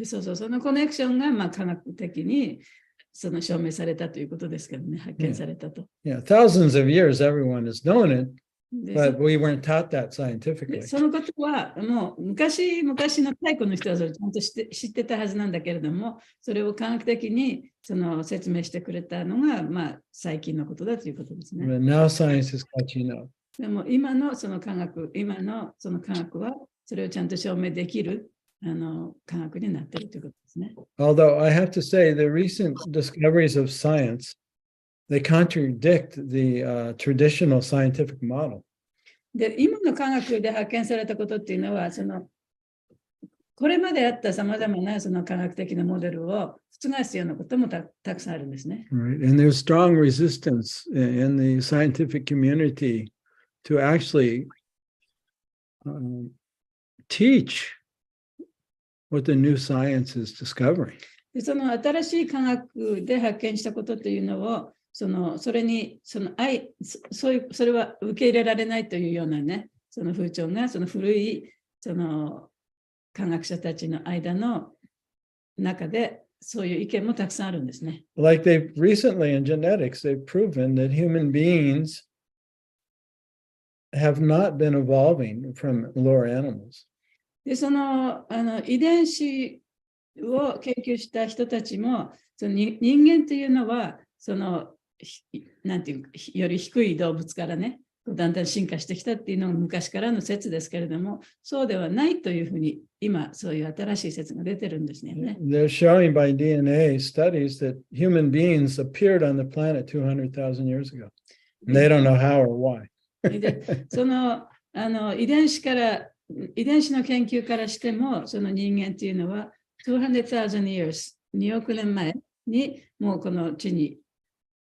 そうそう、そのコネクションが科学的にその証明されたということですけどね、発見されたと。Yeah, thousands of years everyone has known it, but we weren't taught that scientifically. そのことはもう昔の太古の人はそれちゃんと知ってたはずなんだけれども、それを科学的にその説明してくれたのが最近のことだということですね。But now science is catching up. でも今のその科学はそれをちゃんと証明できる科学になっているということですね。Although I have to say the recent discoveries of science, they contradict the traditional scientific model. で、今の科学で発見されたことっていうのは、そのこれまであったさまざまなその科学的なモデルを覆すようなこともたくさんあるんですね。Right. And there's strong resistance in the scientific community to actually teach what the new science is discovering. でその新しい科学で発見したことというのを、それにそれは受け入れられないというようなね、その風潮がその古いその科学者たちの間の中でそういう意見もたくさんあるんですね。Like they've recently in genetics, they've proven that human beings have not been evolving from lower animals. で、遺伝子を研究した人たちも、人間というのは、なんていうより低い動物からね、だんだん進化してきたっていうのが昔からの説ですけれども、そうではないというふうに、今、そういう新しい説が出てるんですね。They're showing by DNA studies that human beings appeared on the planet 200,000 years ago. And they don't know how or why. で遺伝子の研究からしても、その人間というのは、200,000 years、2億年前にもうこの地に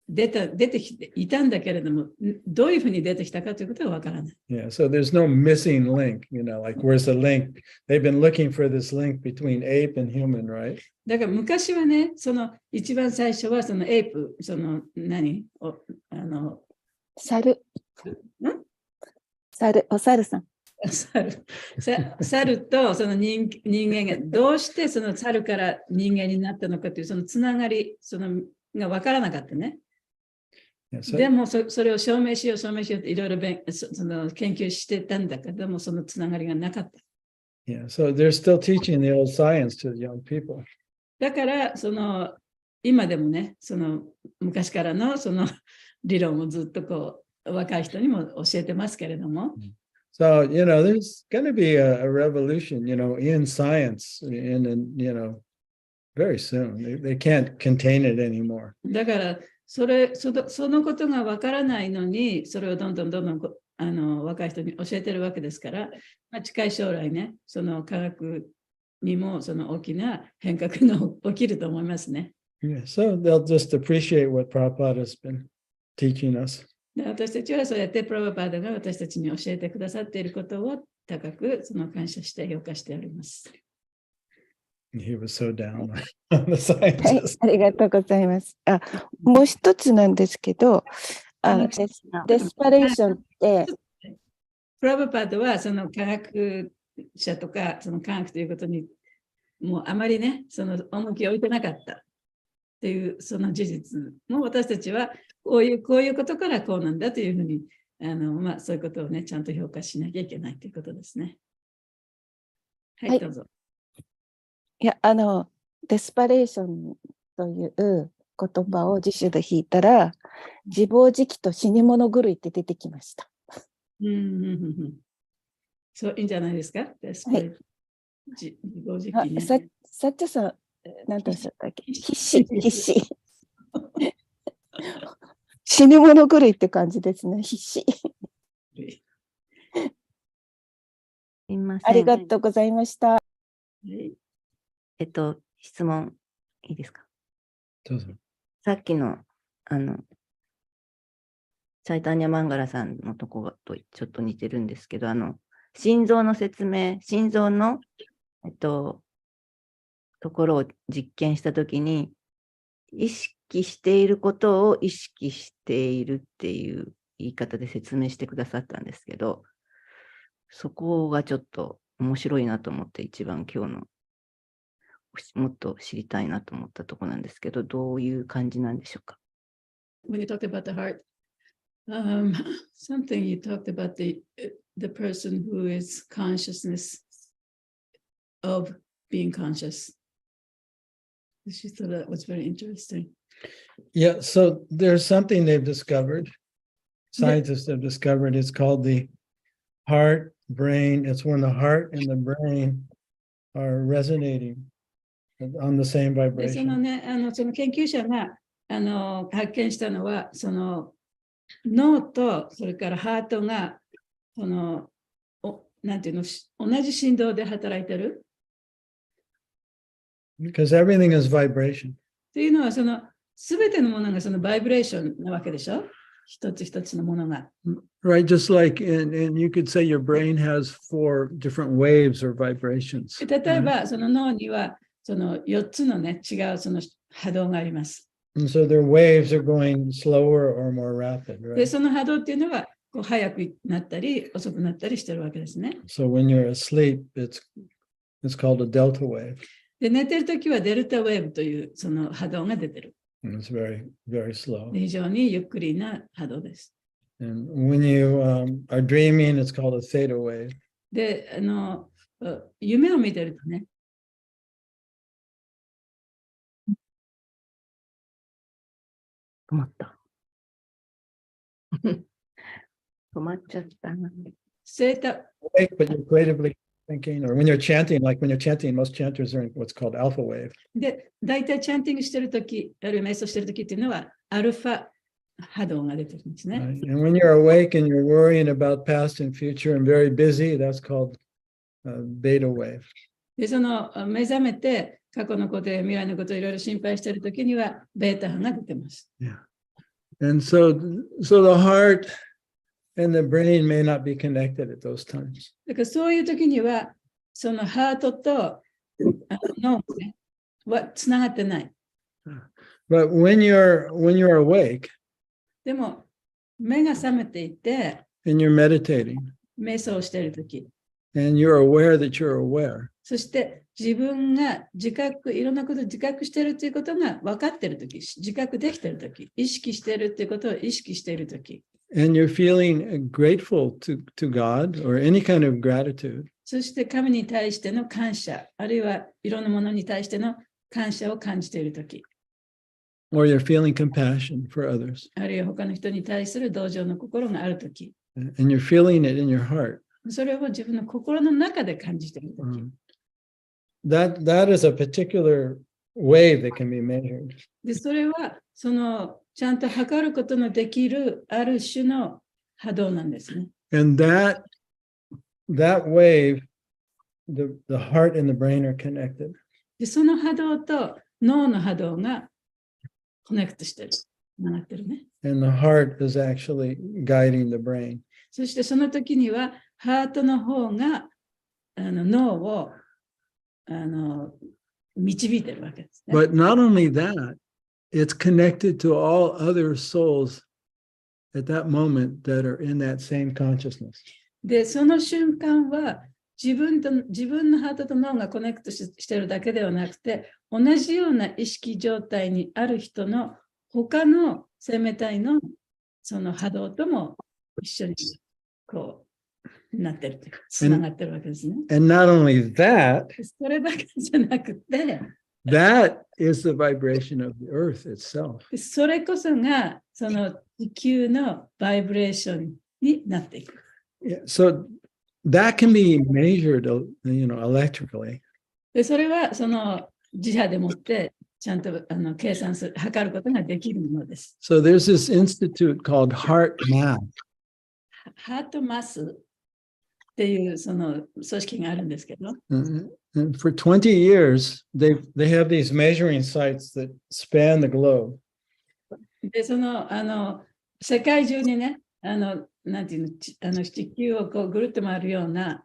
出てきていたんだけれども、どういうふうに出てきたかということはわからない。Yeah, so there's no missing link, like where's the link? They've been looking for this link between ape and human, right? だから昔はね、一番最初はエイプ、お猿さん。猿とその人間がどうしてその猿から人間になったのかというそのつながりが分からなかったね。でもそれを証明しようっていろいろ研究してたんだけども、そのつながりがなかった。Yeah, so they're still teaching the old science to the young people. だから今でもね、昔からの理論をずっと若い人にも教えてますけれども。So, there's going to be a revolution, in science, very soon. They can't contain it anymore. だからそのことがわからないのに、それをどんどん若い人に教えてるわけですから、近い将来ね、科学にも大きな変革が起きると思いますね。Yeah, so they'll just appreciate what Prabhupada has been teaching us. 私たちはそうやってプラブパーダが私たちに教えてくださっていることを高く感謝して評価しております。He was so down on the はい、scientists. ありがとうございます。もう一つなんですけど、デスパレーションって、プラブパーダは科学者とか科学ということにもうあまりね、重きを置いてなかったっていうその事実も私たちはこういうことからこうなんだというふうにそういうことをね、ちゃんと評価しなきゃいけないということですね。はい、はいどうぞ。いや、デスパレーションという言葉を辞書で引いたら、自暴自棄と死に物狂いって出てきました。そういいんじゃないですか。自暴自棄ね。サッチャさん、何とおっしゃったっけ？必死。死に物狂いって感じですね。必死。すいません。ありがとうございました。質問いいですか？どうぞ。さっきの、チャイタニャマンガラさんのところとちょっと似てるんですけど、心臓の説明、心臓の、ところを実験したときに、意識していることを意識しているっていう言い方で説明してくださったんですけど、そこがちょっと面白いなと思って一番今日のもっと知りたいなと思ったところなんですけど、どういう感じなんでしょうか。When you talk about the heart, something you talked about the person who is consciousness of being conscious. She thought that was very interesting. Yeah, so there's something they've discovered. Scientists have discovered. It's called the heart brain. It's when the heart and the brain are resonating on the same で、そ vibration. のね、その研究者が発見したのは、脳とそれからハートがなんていうの、同じ振動で働いてる。Because everything is vibration. というのは、そのすべてのものがそのバイブレーションなわけでしょ。一つ一つのものが。Right, just like, and you could say your brain has 4 different waves or vibrations. 例えば、その脳にはその4つのね、違うその波動があります。And so their waves are going slower or more rapid, で、 right? その波動っていうのはこう速くなったり遅くなったりしてるわけですね。 So when you're asleep, it's called a delta wave. で、寝てるときはデルタウェーブというその波動が出てる。 And it's very, very slow. で非常にゆっくりな波動です。 And when you are dreaming, it's called a theta wave. で、夢を見てるとね、止まった。止まっちゃったな。セータ、 Awake, but you're creatively thinking, or when you're chanting, like when you're chanting, most chanters are in what's called alpha wave. で、大体チャンティングしてるとき、あるいは瞑想してるときっていうのは、アルファ波動が出てるんですね。 Right? And when you're awake and you're worrying about past and future and very busy, that's called beta wave. で、その目覚めて、過去のことや未来のことをいろいろ心配しているときには、ベータ波が出てます。 Yeah. And so the heart and the brain may not be connected at those times. だからそういうときには、そのハートと脳ねはつながってない。 But when you're awake でも、目が覚めていて、 and you're meditating 瞑想をしているとき、 and you're aware that you're aware, そして自分がいろんなことを自覚しているということが分かっているとき、自覚できているとき、意識しているということを意識しているとき、 and you're feeling grateful to God or any kind of gratitude, そして神に対しての感謝、あるいはいろんなものに対しての感謝を感じているとき、 or you're feeling compassion for others, あるいは他の人に対する同情の心があるとき、 and you're feeling it in your heart. それを自分の心の中で感じているとき、 That is a particular wave that can be measured. で、それはそのちゃんと測ることのできるある種の波動なんですね。 And that wave, the heart and the brain are connected. で、その波動と脳の波動がコネクトしてる。つながってるね。 And the heart is actually guiding the brain. そしてその時にはハートの方が脳を導いてるわけですね。 But not only that, it's connected to all other souls at that moment that are in that same consciousness. で、その瞬間は自分のハートと脳がコネクトしてるだけではなくて、同じような意識状態にある人の他の生命体のその波動とも一緒にこうなってるというか、つながってるわけですね。 And not only that, それだけじゃなくて、 that is the vibration of the earth itself. それこそがその地球のバイブレーションになっていく。 Yeah, so that can be measured, electrically. で、それはその自波でもってちゃんと計算する、測ることができるものです。 So there's this institute called Heart Math. ハートマスっていうその組織があるんですけど、 And for 20 years, they have these measuring sites that span the globe. で、その世界中にね、なんていうの、地球をこうぐるっと回るような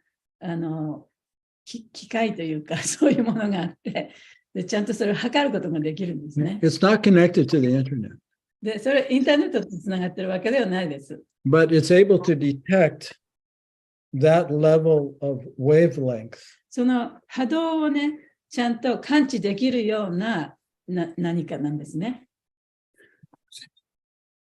機械というか、そういうものがあって、で、ちゃんとそれを測ることができるんですね。 It's not connected to the internet, で、それインターネットとつながってるわけではないです。 but it's able to detect that level of wavelength. その波動をね、ちゃんと感知できるような何かなんですね。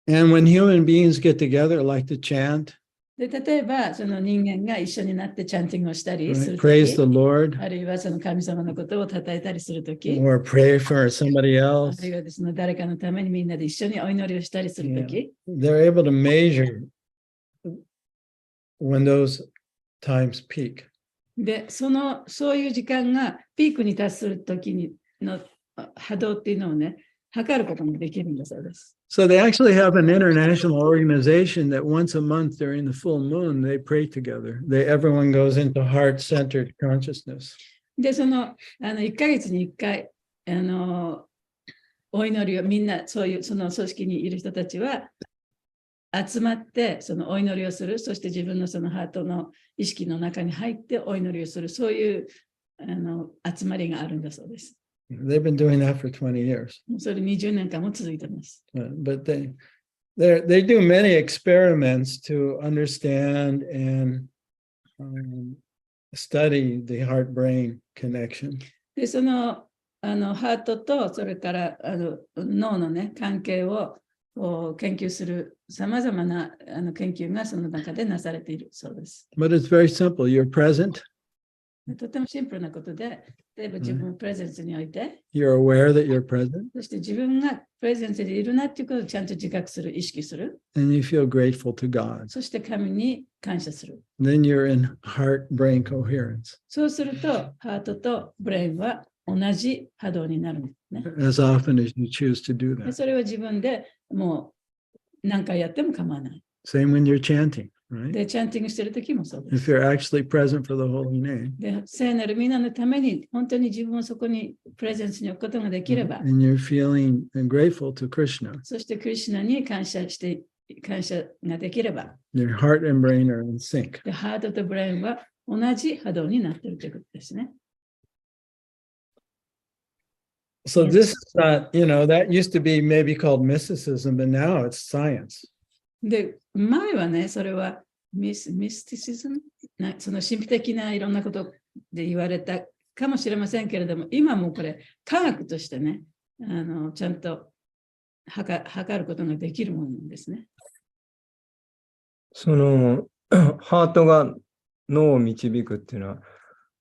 And when human beings get together, like to chant, で、例えば、その人間が一緒になってチャンティングをしたりす right? ると Praise き、 the Lord, あるいはその神様のことを称えたりするとき、 or pray for somebody あ else. るいはですね、誰かのためにみんなで一緒にお祈りをしたりするとき、 They're able to measure when those times peak. で、そういう時間がピークに達するときの波動っていうのをね、測ることができるんだそうです。 So they actually have an international organization that once a month during the full moon, they pray together. Everyone goes into heart-centered consciousness. で、1ヶ月に1回、お祈りをみんな、そういう、その組織にいる人たちは、集まって、そのお祈りをする、そして自分のそのハートの意識の中に入ってお祈りをする、そういう集まりがあるんだそうです。They've been doing that for 20 years. それ20年間も続いてます。But they do many experiments to understand and study the heart-brain connection. で、ハートと、それから脳のね、関係を研究するさまざまな研究がその中でなされているそうです。But it's very simple. You're present. とてもシンプルなことで、例えば自分をプレゼンスにおいて、You're aware that you're present. そして自分がプレゼンスでいるなっていうことをちゃんと自覚する、意識する。And you feel grateful to God. そして神に感謝する。Then you're in heart-brain coherence. そうすると、ハートとブレインは同じ波動になるんですね。As often as you choose to do で that. それは自分でもう何回やっても構わない。Same when you're chanting, right? で、チャンティングしてる時もそうで If す。 you're actually present for the holy name. で、聖なる皆のために本当に自分をそこにプレゼンスに置くことができれば、 And you're feeling grateful to Krishna. そしてクリシュナに感謝ができれば、 Your heart and brain are in sync. でハートとブレインは同じ波動になっているということですね。So this is not, that used to be maybe called mysticism, but now it's science. で、前はね、それはミスティシズム、その神秘的ないろんなことで言われたかもしれませんけれども、今もこれ科学としてね、ちゃんと測ることができるものなんですね。ハートが脳を導くっていうのは、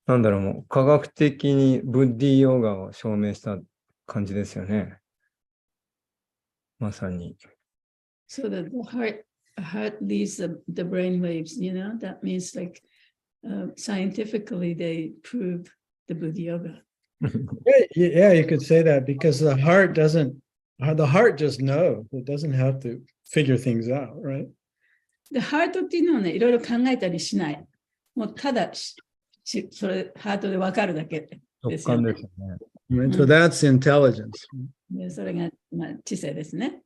なんだろう、もう科学的にブッディヨガを証明した感じですよね。まさに。So that the heart leads the brain waves, that means like scientifically they prove the Buddha yoga. Yeah, you could say that because the heart just knows. It doesn't have to figure things out, right? で、ハートっていうのはね、いろいろ考えたりしない。もうただそれ、ハートでわかるだけですよね。直感ですよね。Right? So that's intelligence. でそれが、知性ですね。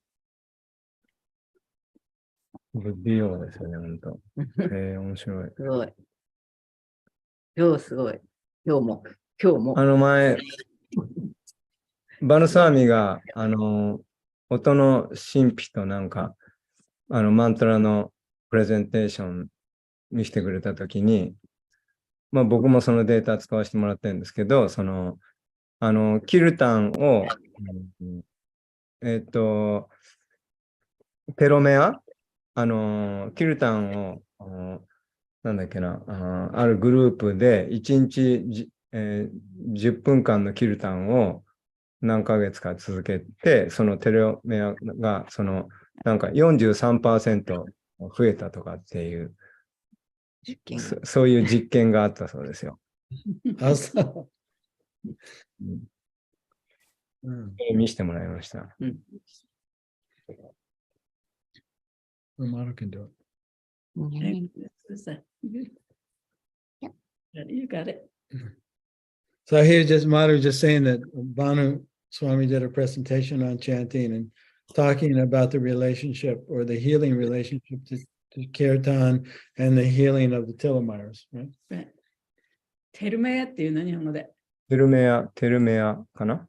ブッディヨガですよね、本当。面白い。すごい。今日すごい。今日も。前、バヌサーミが、音の神秘となんか、マントラのプレゼンテーション見せてくれたときに、僕もそのデータ使わせてもらってるんですけど、キルタンを、テロメアキルタンを、なんだっけな、あるグループで1日10分間のキルタンを何ヶ月か続けて、そのテロメアが、なんか 43% 増えたとかっていう、そういう実験があったそうですよ。見せてもらいました。Romano can do it. You got it. So Madhu was just saying that Bhanu Swami did a presentation on chanting and talking about the relationship or the healing relationship to kirtan and the healing of the telomeres, right? テルメアっていうの日本語で。テルメアかな。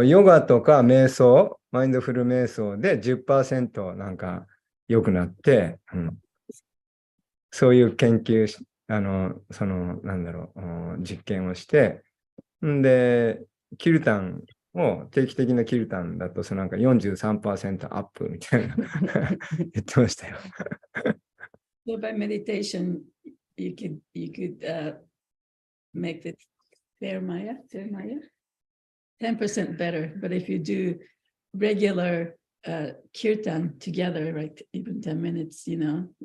ヨガとか瞑想、マインドフル瞑想で 10% なんか良くなって、そういう研究、なんだろう、実験をして、で、キルタンを定期的なキルタンだと、なんか 43% アップみたいな言ってましたよ。So by meditation, you could make the Termaya 10% better. But if you do regular kirtan together, right, even 10 minutes,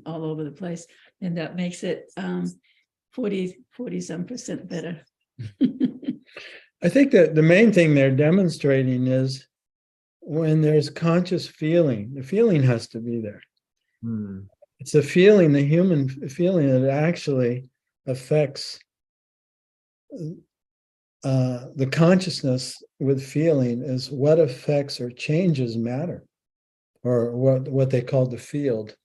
all over the place, then that makes it 40-some% better. I think that the main thing they're demonstrating is when there's conscious feeling, the feeling has to be there. it's a feeling, the human feeling that actually affects the consciousness with feeling is what affects or changes matter, or what they call the field,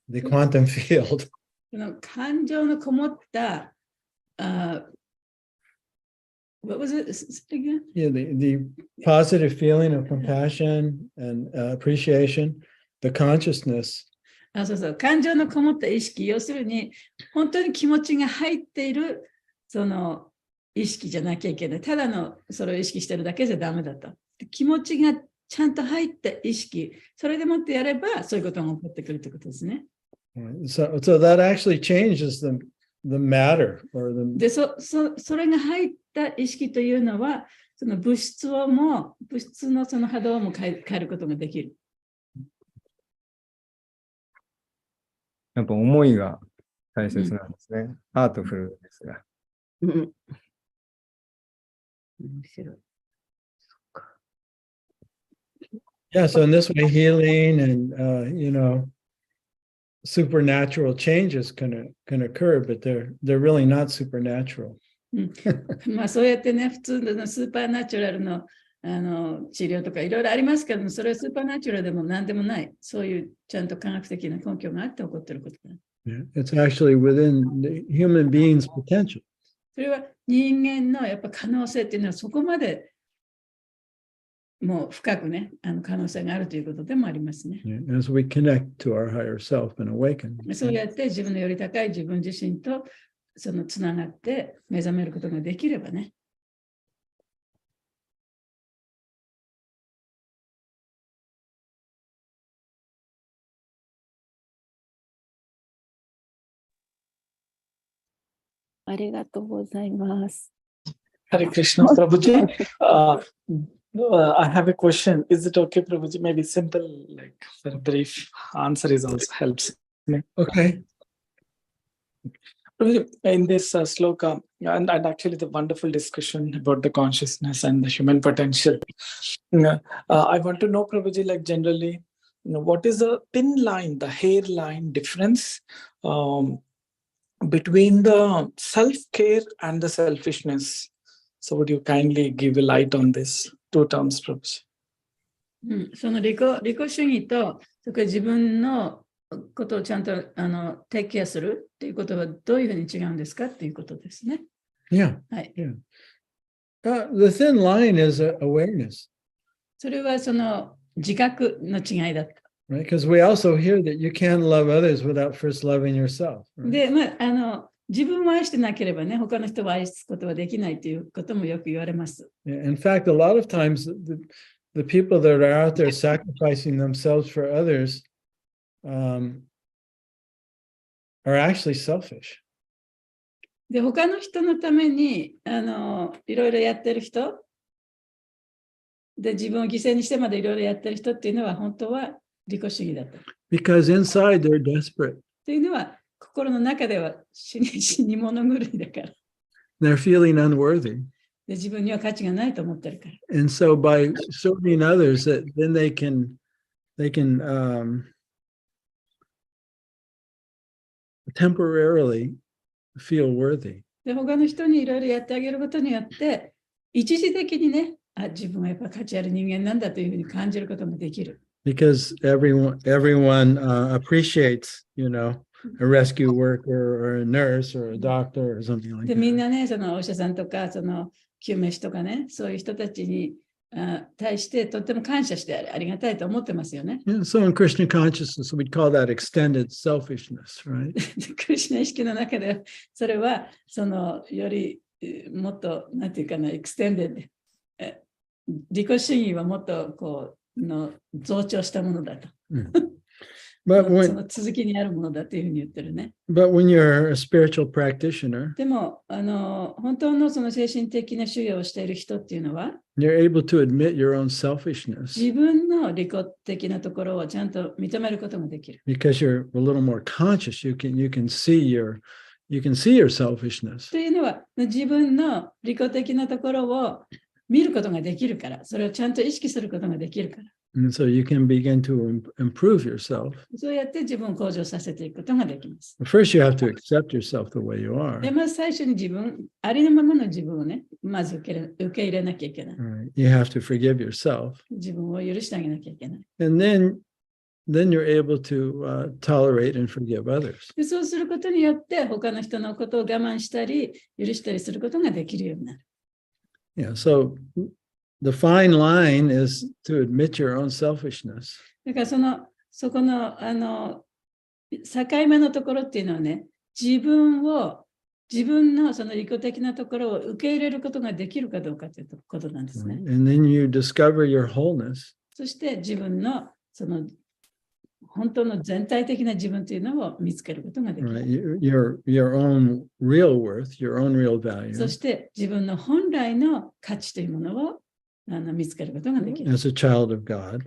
the quantum field. この感情のこもった、what was it? Again? Yeah, the positive feeling of compassion and appreciation, the consciousness. そうそう、感情のこもった意識、要するに、本当に気持ちが入っている、その意識じゃなきゃいけない。ただのそれを意識してるだけじゃダメだと。気持ちがちゃんと入った意識、それでもってやれば、そういうことが起こってくるってことですね。So that actually changes the matter or the. で、それが入った意識というのは、その物質のその波動も変えることができる。やっぱ思いが大切なんですね。アートフルですが。面白い。 Yeah, so in this way, healing and supernatural changes can occur, but they're really not supernatural. まあそうやってね、普通のスーパーナチュラルの、治療とかいろいろありますけども、それはスーパーナチュラルでも何でもない、そういうちゃんと科学的な根拠があって起こっていることだ。Yeah, it's actually within the human being's potential. それは人間のやっぱ可能性っていうのはそこまでもう深くね、可能性があるということでもありますね。Yeah, as we connect to our higher self and awaken. そうやって自分のより高い自分自身とそのつながって目覚めることができればね。ありがとうございます。Hare Krishna, Prabhuji. I have a question. Is it okay, Prabhuji? Maybe simple, like very brief answer is also helps. Okay. Prabhuji, in this sloka, and actually the wonderful discussion about the consciousness and the human potential, I want to know, Prabhuji, like generally, what is the thin line, the hairline difference between the self-care and the selfishness? So would you kindly give a light on this two terms, Prabhuji? その利己主義と、それから自分のことをちゃんとテイクケアするっていうことはどういうふうに違うんですかっていうことですね。Yeah. はい。Yeah. The thin line is awareness. それはその自覚の違いだった。Right? Because we also hear that you can't love others without first loving yourself. Right? で、自分を愛してなければね、他の人を愛すことはできないということもよく言われます。In fact, a lot of times the people that are out there sacrificing themselves for others are actually selfish. で、他の人のためにいろいろやってる人で、自分を犠牲にしてまでいろいろやってる人っていうのは本当は利己主義だった。Because inside they're desperate. というのは心の中では死に物狂いだから。They're feeling unworthy. で、自分には価値がないと思ってるから。And so by serving others, that then they can temporarily feel worthy. で、他の人にいろいろやってあげることによって、一時的にね、自分はやっぱ価値ある人間なんだというふうに感じることもできる。Because everyone appreciates, a rescue worker or a nurse or a doctor or something like で、 that. みんなね、そのお医者さんとか、その救命士とかね、そういう人たちに対してとっても感謝してありがたいと思ってますよね。Yeah, so in Krishna consciousness, we'd call that extended selfishness, right? クリシュナ意識の中で、それはそのよりもっと、なんていうかな、エクステンデッド、利己主義はもっとこうの増長したものだと。But そ when の続きにあるものだというふうに言ってるね。when you're a spiritual practitioner, でも本当のその精神的な修行をしている人っていうのは、 you're able to admit your own selfishness 自分の利己的なところをちゃんと認めることができる。 because you're a little more conscious. You can see your selfishness. というのは、自分の利己的なところを見ることができるから、それをちゃんと意識することができるから。And so you can begin to improve yourself. そうやって自分を向上させていくことができます。First, you have to accept yourself the way you are. で、まず最初にありのままの自分をね、まず受け入れなきゃいけない。Right? You have to forgive yourself. 自分を許してあげなきゃいけない。And then you're able to tolerate and forgive others. で、そうすることによって、他の人のことを我慢したり、許したりすることができるようになる。Yeah, so the fine line is to admit your own selfishness. だからそこの、境目のところっていうのはね、自分のその利己的なところを受け入れることができるかどうかということなんですね。And then you discover your wholeness. そして自分のその本当の全体的な自分というのを見つけることができる。Right? Your own real worth, your own real value. そして自分の本来の価値というものを見つけることができる。As a child of God.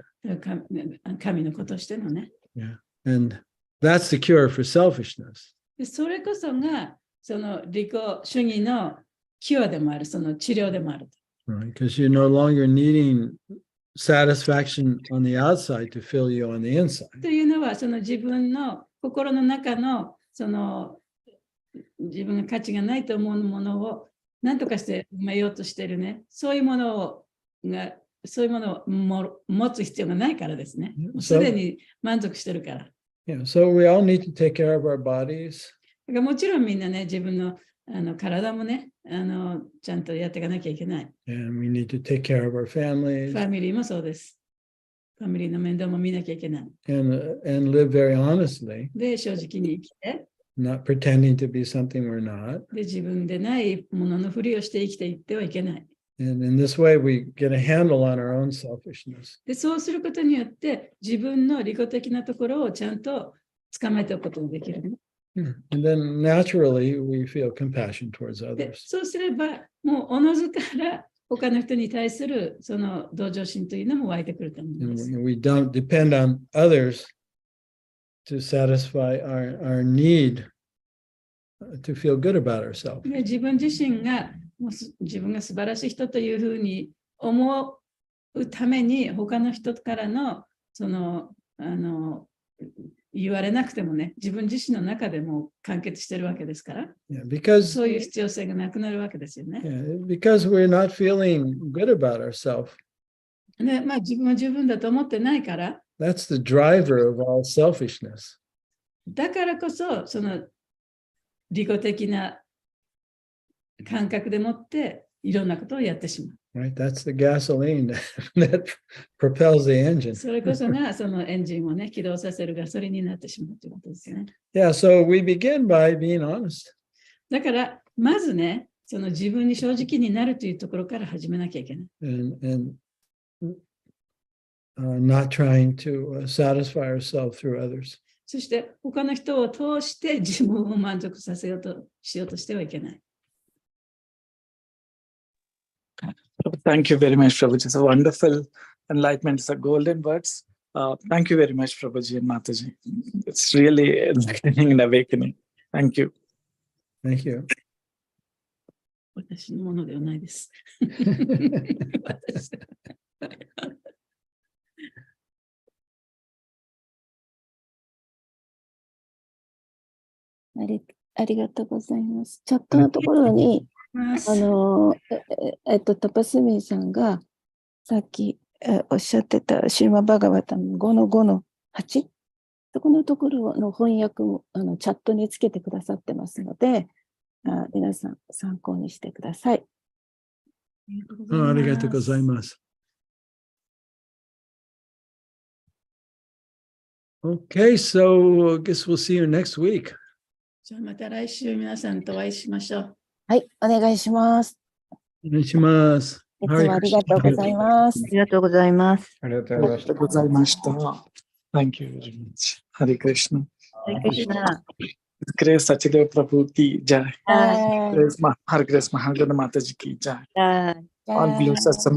神の子としてのね。Yeah. And that's the cure for selfishness. でそれこそがその利己主義のキュアでもある、その治療でもある。Right? Because you're no longer needing satisfaction on the outside to fill you on the inside. というのは、その自分の心の中のその自分が価値がないと思うものを何とかして埋めようとしているね、そういうものを持つ必要がないからですね。すでに満足してるから。Yeah, so we all need to take care of our bodies. だからもちろんみんなね、自分の体もね、ちゃんとやっていかなきゃいけない。And we need to take care of our フ families ァミリーもそうです。ファミリーの面倒も見なきゃいけない。and live very honestly, で、正直に生きて、not pretending to be something we're not. で、自分でないもののふりをして生きていってはいけない。And in this way, we get a handle on our own selfishness. で、そうすることによって、自分の利己的なところをちゃんと捕まえておくことができる、ね。And then naturally, we feel compassion towards で、 others. そうすれば、もうおのずから他の人に対するその同情心というのも湧いてくると思います。 And we don't depend on others to satisfy our need to feel good about ourselves. で、自分自身が自分が素晴らしい人というふうに思うために他の人からのその言われなくてもね、自分自身の中でも完結してるわけですから、Yeah, because そういう必要性がなくなるわけですよね。because we're not feeling good about ourselves. で、まあ自分は十分だと思ってないから、That's the driver of all selfishness. だからこそその利己的な感覚でもっていろんなことをやってしまう。Right? That's the gasoline that propels the engine. それこそがそのエンジンをね、起動させるガソリンになってしまうということですね。Yeah, so we begin by being honest. だから、まずね、その自分に正直になるというところから始めなきゃいけない。And not trying to satisfy ourselves through others. そして、他の人を通して自分を満足させようとしてはいけない。Thank you very much, Prabhuji. It's a wonderful enlightenment. It's a golden words. Thank you very much, Prabhuji and Mataji. It's really enlightening and awakening. Thank you. Thank you. 私のものではないです。私ありがとうございます。チャットのところに、タパスミンさんがさっきおっしゃってたシーマバガバタの5の5の8、そこのところの翻訳をチャットにつけてくださってますので、皆さん参考にしてください。ありがとうございます。Okay, so I guess we'll see you next week. じゃあまた来週皆さんとお会いしましょう。はい、お願いします。お願いします。いつもありがとうございます。ありがとうございます。ありがとうございました。ございました。Thank you very much. Hare Krishna. Grace Satyadeva Prabhu ki jai. Hare Grace Mahagana Mataji ki jai. All blessings.